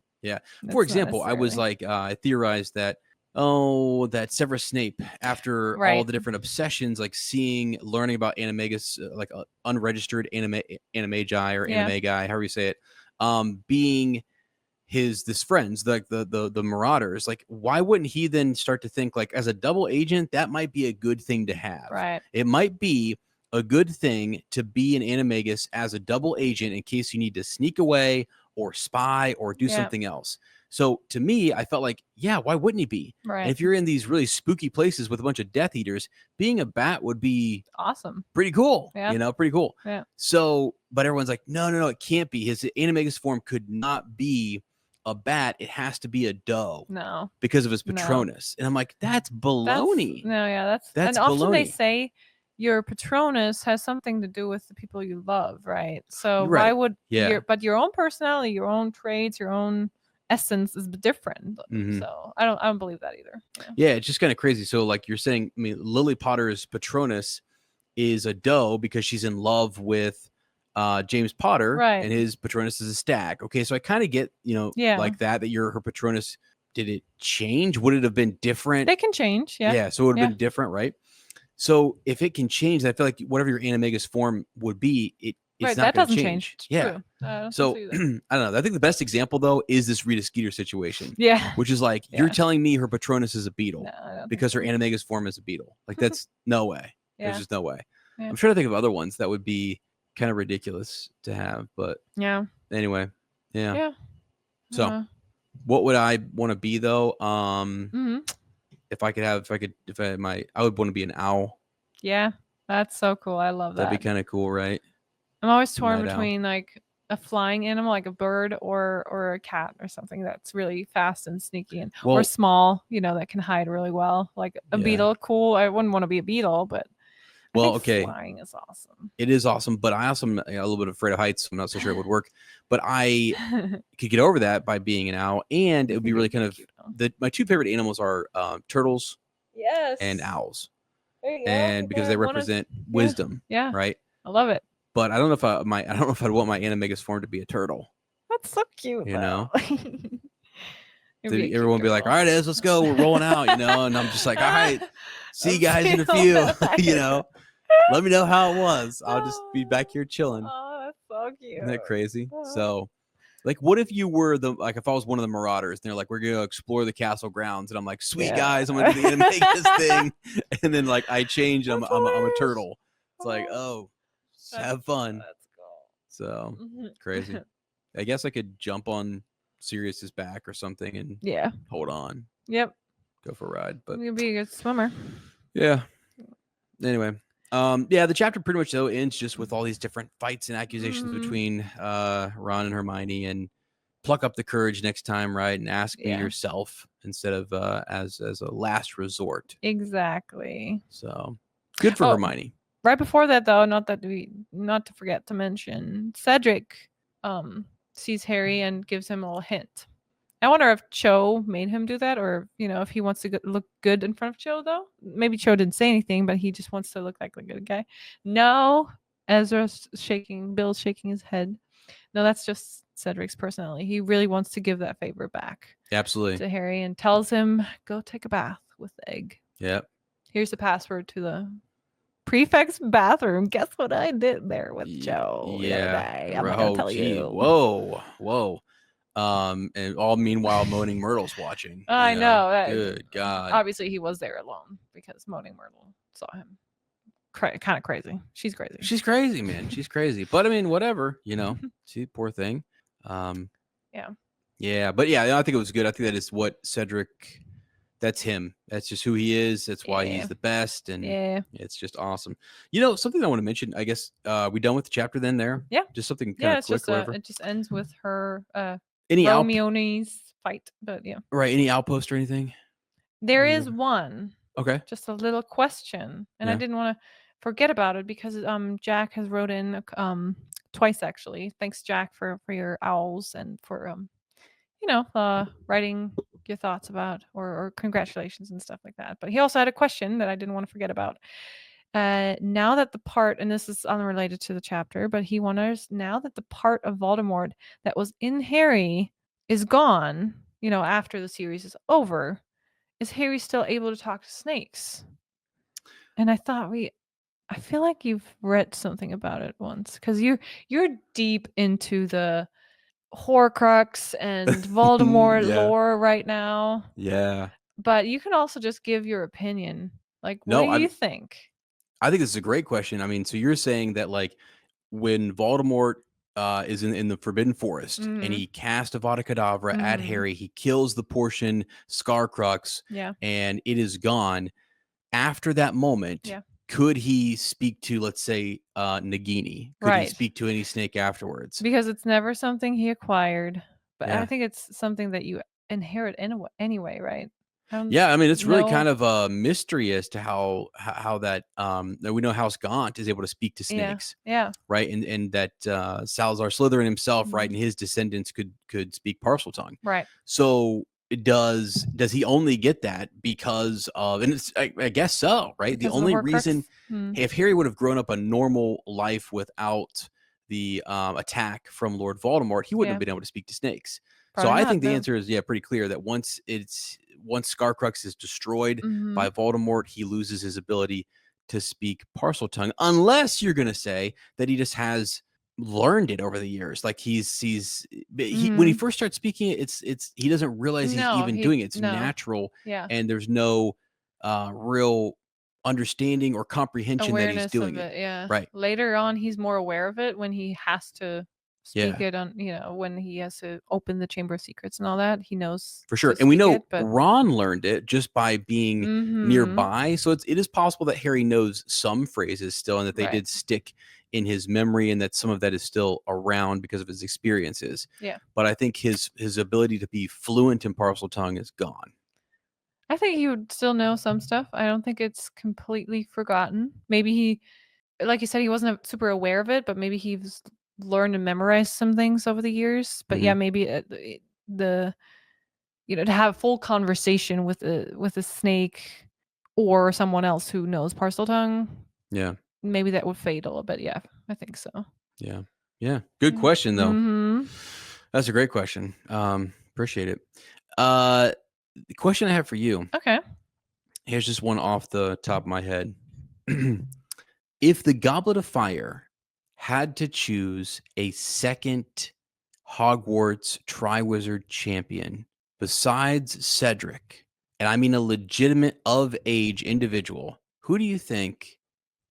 Speaker 1: for example, I was like I theorized that that Severus Snape, after all the different obsessions, like learning about Animagus, like unregistered animagi or animagi, however you say it, being his friends, like the Marauders, like why wouldn't he then start to think like as a double agent that might be a good thing to have?
Speaker 2: Right.
Speaker 1: It might be a good thing to be an Animagus as a double agent in case you need to sneak away or spy or do something else. So to me, I felt like, why wouldn't he be?
Speaker 2: Right.
Speaker 1: And if you're in these really spooky places with a bunch of Death Eaters, being a bat would be
Speaker 2: awesome.
Speaker 1: Pretty cool.
Speaker 2: Yeah.
Speaker 1: Pretty cool.
Speaker 2: Yeah.
Speaker 1: So, but everyone's like, no, it can't be. His Animagus form could not be a bat. It has to be a doe.
Speaker 2: No.
Speaker 1: Because of his Patronus. And I'm like, that's baloney.
Speaker 2: That's and
Speaker 1: baloney.
Speaker 2: Often they say your Patronus has something to do with the people you love, right? So why would your own personality, your own traits, your own essence is different. So I don't believe that either.
Speaker 1: It's just kind of crazy. So like you're saying, I mean, Lily Potter's Patronus is a doe because she's in love with James Potter, and his Patronus is a stag. Okay, so I kind of get, like that her Patronus, did it change? Would it have been different?
Speaker 2: They can change,
Speaker 1: yeah. So it would have been different, right? So if it can change, I feel like whatever your Animagus form would be, it's not going to change. Yeah. So I don't know. I think the best example though is this Rita Skeeter situation.
Speaker 2: Yeah.
Speaker 1: Which is like you're telling me her Patronus is a beetle because her
Speaker 2: so.
Speaker 1: Animagus form is a beetle. Like that's no way. There's just no way.
Speaker 2: Yeah.
Speaker 1: I'm trying to think of other ones that would be kind of ridiculous to have, but anyway,
Speaker 2: yeah.
Speaker 1: So what would I want to be though? if I I would want to be an owl.
Speaker 2: Yeah, that's so cool. I love
Speaker 1: That'd
Speaker 2: that.
Speaker 1: be kind of cool, right?
Speaker 2: I'm always torn
Speaker 1: Night owl.
Speaker 2: between like a flying animal, like a bird, or a cat, or something that's really fast and sneaky, and or
Speaker 1: Well,
Speaker 2: small, that can hide really well. Like a
Speaker 1: Yeah.
Speaker 2: beetle, cool. I wouldn't want to be a beetle, but I
Speaker 1: Well,
Speaker 2: think
Speaker 1: okay.
Speaker 2: flying is awesome.
Speaker 1: It is awesome, but I also am a little bit afraid of heights. So I'm not so sure it would work. But I could get over that by being an owl, and it would be really kind of my two favorite animals are turtles
Speaker 2: Yes.
Speaker 1: and owls,
Speaker 2: There you go.
Speaker 1: and because they represent wisdom,
Speaker 2: Yeah.
Speaker 1: right?
Speaker 2: I love it.
Speaker 1: But I don't know if I don't know if I'd want my animagus form to be a turtle.
Speaker 2: That's so cute.
Speaker 1: You know?
Speaker 2: It'd be a cute
Speaker 1: Everyone would be like,
Speaker 2: girl.
Speaker 1: "All right, Ez, let's go. We're rolling out," and I'm just like, "All right, see you guys in a
Speaker 2: See you
Speaker 1: few."
Speaker 2: later.
Speaker 1: Let me know how it was. I'll just be back here chilling.
Speaker 2: Oh, that's so cute.
Speaker 1: Isn't that crazy?
Speaker 2: Oh.
Speaker 1: So, like, what if you were if I was one of the marauders, and they're like, "We're gonna explore the castle grounds," and I'm like, "Sweet guys, I'm gonna do the animagus thing," and then like I change, I'm a turtle. It's like, oh, have fun.
Speaker 2: That's cool.
Speaker 1: So crazy. I guess I could jump on Sirius's back or something and hold on.
Speaker 2: Yep.
Speaker 1: Go for a ride. But
Speaker 2: you'd be a good swimmer.
Speaker 1: Yeah. Anyway. The chapter pretty much though ends just with all these different fights and accusations between Ron and Hermione, and pluck up the courage next time, right? And ask me yourself instead of as a last resort.
Speaker 2: Exactly.
Speaker 1: So good for Hermione.
Speaker 2: Right before that though, not to forget to mention, Cedric sees Harry and gives him a little hint. I wonder if Cho made him do that, or if he wants to look good in front of Cho though. Maybe Cho didn't say anything, but he just wants to look like a good guy. No, Ezra's Bill's shaking his head. No, that's just Cedric's personality. He really wants to give that favor back.
Speaker 1: Absolutely.
Speaker 2: To Harry, and tells him, go take a bath with Egg.
Speaker 1: Yep.
Speaker 2: Here's the password to the prefect's bathroom. Guess what I did there with Joe the other day? I'm not gonna tell you.
Speaker 1: Whoa. And all meanwhile, Moaning Myrtle's watching.
Speaker 2: I know.
Speaker 1: Good God.
Speaker 2: Obviously, he was there alone because Moaning Myrtle saw him. Kind of crazy. She's crazy.
Speaker 1: She's crazy, man. She's crazy. But I mean, whatever. See, poor thing. Yeah. But yeah, I think it was good. I think that is what Cedric. That's him. That's just who he is. That's why he's the best. And it's just awesome. Something I want to mention, I guess, we done with the chapter then there?
Speaker 2: Yeah.
Speaker 1: Just something kind of quick.
Speaker 2: It just ends with her
Speaker 1: Romione's
Speaker 2: fight. But yeah.
Speaker 1: Right. Any outpost or anything?
Speaker 2: There is one.
Speaker 1: Okay.
Speaker 2: Just a little question. And I didn't want to forget about it because Jack has wrote in twice actually. Thanks, Jack, for your owls and for writing your thoughts about or congratulations and stuff like that. But he also had a question that I didn't want to forget about. Now that the part, and this is unrelated to the chapter, but he wonders, now that the part of Voldemort that was in Harry is gone, after the series is over, is Harry still able to talk to snakes? And I thought I feel like you've read something about it once, because you're deep into the Horcrux and Voldemort lore right now.
Speaker 1: Yeah.
Speaker 2: But you can also just give your opinion. Like, what do you think?
Speaker 1: I think this is a great question. I mean, so you're saying that like when Voldemort is in the Forbidden Forest and he casts Avada Kedavra at Harry, he kills the portion Scarcrux, and it is gone. After that moment, could he speak to, let's say, Nagini? Could he speak to any snake afterwards?
Speaker 2: Because it's never something he acquired, but I think it's something that you inherit anyway, right?
Speaker 1: Yeah, I mean, it's really kind of a mystery as to how that we know House Gaunt is able to speak to snakes, right, and that Salazar Slytherin himself, right, and his descendants could speak Parseltongue,
Speaker 2: right.
Speaker 1: So does he only get that because of, and it's I guess so, right? Because the only reason, if Harry would have grown up a normal life without the attack from Lord Voldemort, he wouldn't have been able to speak to snakes. Probably so I think the answer is pretty clear that once Scarcrux is destroyed by Voldemort, he loses his ability to speak Parseltongue, unless you're going to say that he just has learned it over the years. Like when he first starts speaking it, it's he doesn't realize he's even doing it. It's natural, and there's no real understanding or comprehension awareness that he's doing it.
Speaker 2: Yeah,
Speaker 1: right.
Speaker 2: Later on, he's more aware of it when he has to speak it on, when he has to open the Chamber of Secrets and all that. He knows
Speaker 1: For sure.
Speaker 2: to
Speaker 1: And we
Speaker 2: speak
Speaker 1: know
Speaker 2: it, but
Speaker 1: Ron learned it just by being
Speaker 2: Mhm.
Speaker 1: nearby. So it is possible that Harry knows some phrases still and that they
Speaker 2: Right.
Speaker 1: did stick in his memory and that some of that is still around because of his experiences.
Speaker 2: Yeah.
Speaker 1: But I think his ability to be fluent in Parseltongue is gone.
Speaker 2: I think he would still know some stuff. I don't think it's completely forgotten. Maybe he, like you said, he wasn't super aware of it, but maybe he's learned to memorize some things over the years. But yeah, maybe the to have full conversation with a snake or someone else who knows Parseltongue.
Speaker 1: Yeah.
Speaker 2: Maybe that would fade a little bit. Yeah, I think so.
Speaker 1: Yeah. Yeah. Good question though.
Speaker 2: Mm-hmm.
Speaker 1: That's a great question. Appreciate it. The question I have for you.
Speaker 2: Okay.
Speaker 1: Here's just one off the top of my head. If the Goblet of Fire had to choose a second Hogwarts Triwizard champion besides Cedric, and I mean a legitimate of age individual, who do you think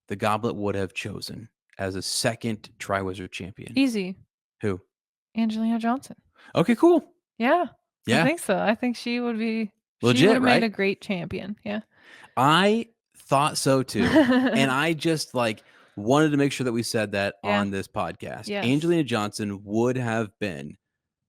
Speaker 1: the Goblet would have chosen as a second Triwizard champion?
Speaker 2: Easy.
Speaker 1: Who?
Speaker 2: Angelina Johnson.
Speaker 1: Okay, cool.
Speaker 2: Yeah.
Speaker 1: Yeah.
Speaker 2: I think so. I think she would be
Speaker 1: Legit,
Speaker 2: she would have
Speaker 1: right?
Speaker 2: made a great champion. Yeah.
Speaker 1: I thought so too. And I just wanted to make sure that we said that on this podcast.
Speaker 2: Yes.
Speaker 1: Angelina Johnson would have been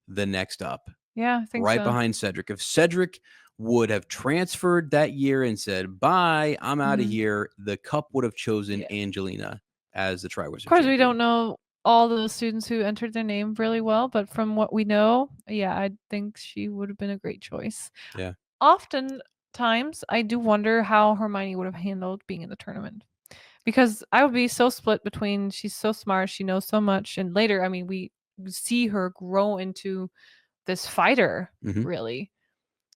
Speaker 1: the next up.
Speaker 2: Yeah, I think
Speaker 1: right
Speaker 2: so.
Speaker 1: behind Cedric. If Cedric would have transferred that year and said, bye, I'm out of here, the cup would have chosen Angelina as the Triwizard.
Speaker 2: Of course, we don't know all the students who entered their name really well, but from what we know, I think she would have been a great choice.
Speaker 1: Yeah.
Speaker 2: Oftentimes, I do wonder how Hermione would have handled being in the tournament. Because I would be so split between she's so smart, she knows so much, and later, I mean, we see her grow into this fighter, really,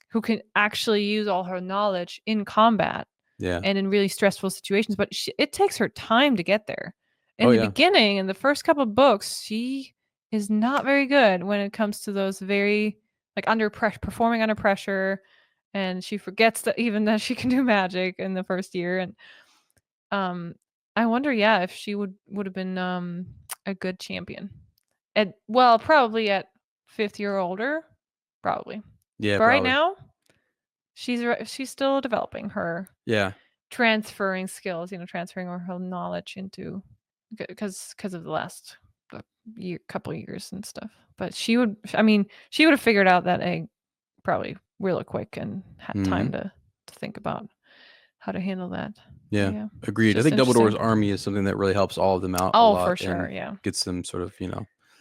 Speaker 2: who can actually use all her knowledge in combat and in really stressful situations. But it takes her time to get there. In the beginning, in the first couple of books, she is not very good when it comes to those very performing under pressure, and she forgets that she can do magic in the first year. And I wonder, if she would have been a good champion. Probably at 5th year or older, probably.
Speaker 1: Yeah,
Speaker 2: but right now, she's still developing her transferring skills, transferring her knowledge into because of the last couple of years and stuff. But she would have figured out that egg probably really quick and had time to think about how to handle that.
Speaker 1: Yeah, agreed. I think Dumbledore's army is something that really helps all of them out a lot.
Speaker 2: For sure,
Speaker 1: gets them sort of,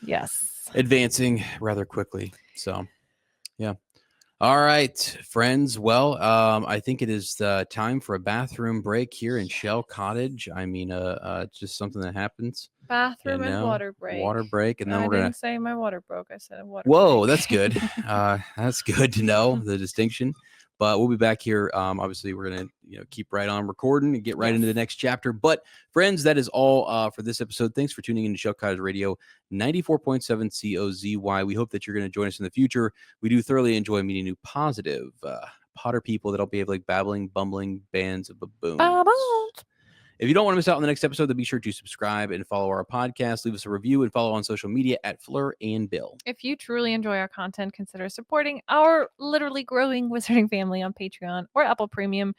Speaker 2: yes,
Speaker 1: advancing rather quickly. So, yeah. All right, friends. Well, I think it is time for a bathroom break here in Shell Cottage. I mean, just something that happens.
Speaker 2: Bathroom and water break.
Speaker 1: Water break, and then we're
Speaker 2: didn't say my water broke. I said a water.
Speaker 1: Whoa,
Speaker 2: break.
Speaker 1: That's good. That's good to know the distinction. But we'll be back here. Obviously, we're gonna keep right on recording and get right into the next chapter. But friends, that is all for this episode. Thanks for tuning in to Shell Cottage Radio 94.7 COZY. We hope that you're going to join us in the future. We do thoroughly enjoy meeting new positive Potter people that'll behave like babbling, bumbling bands of baboons. If you don't want to miss out on the next episode, then be sure to subscribe and follow our podcast. Leave us a review and follow on social media at fleurandbill.
Speaker 2: If you truly enjoy our content, consider supporting our literally growing wizarding family on Patreon or Apple Premium.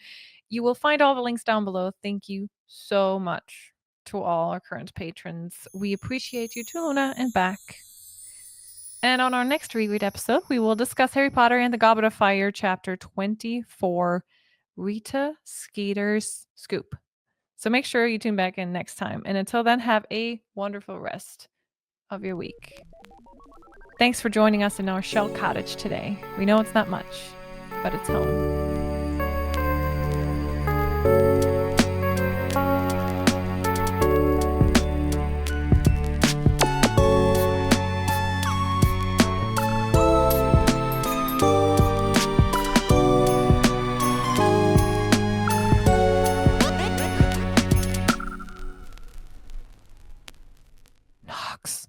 Speaker 2: You will find all the links down below. Thank you so much to all our current patrons. We appreciate you, to Luna and back. And on our next reread episode, we will discuss Harry Potter and the Goblet of Fire, Chapter 24, Rita Skeeter's Scoop. So make sure you tune back in next time. And until then, have a wonderful rest of your week. Thanks for joining us in our Shell Cottage today. We know it's not much, but it's home. Knox.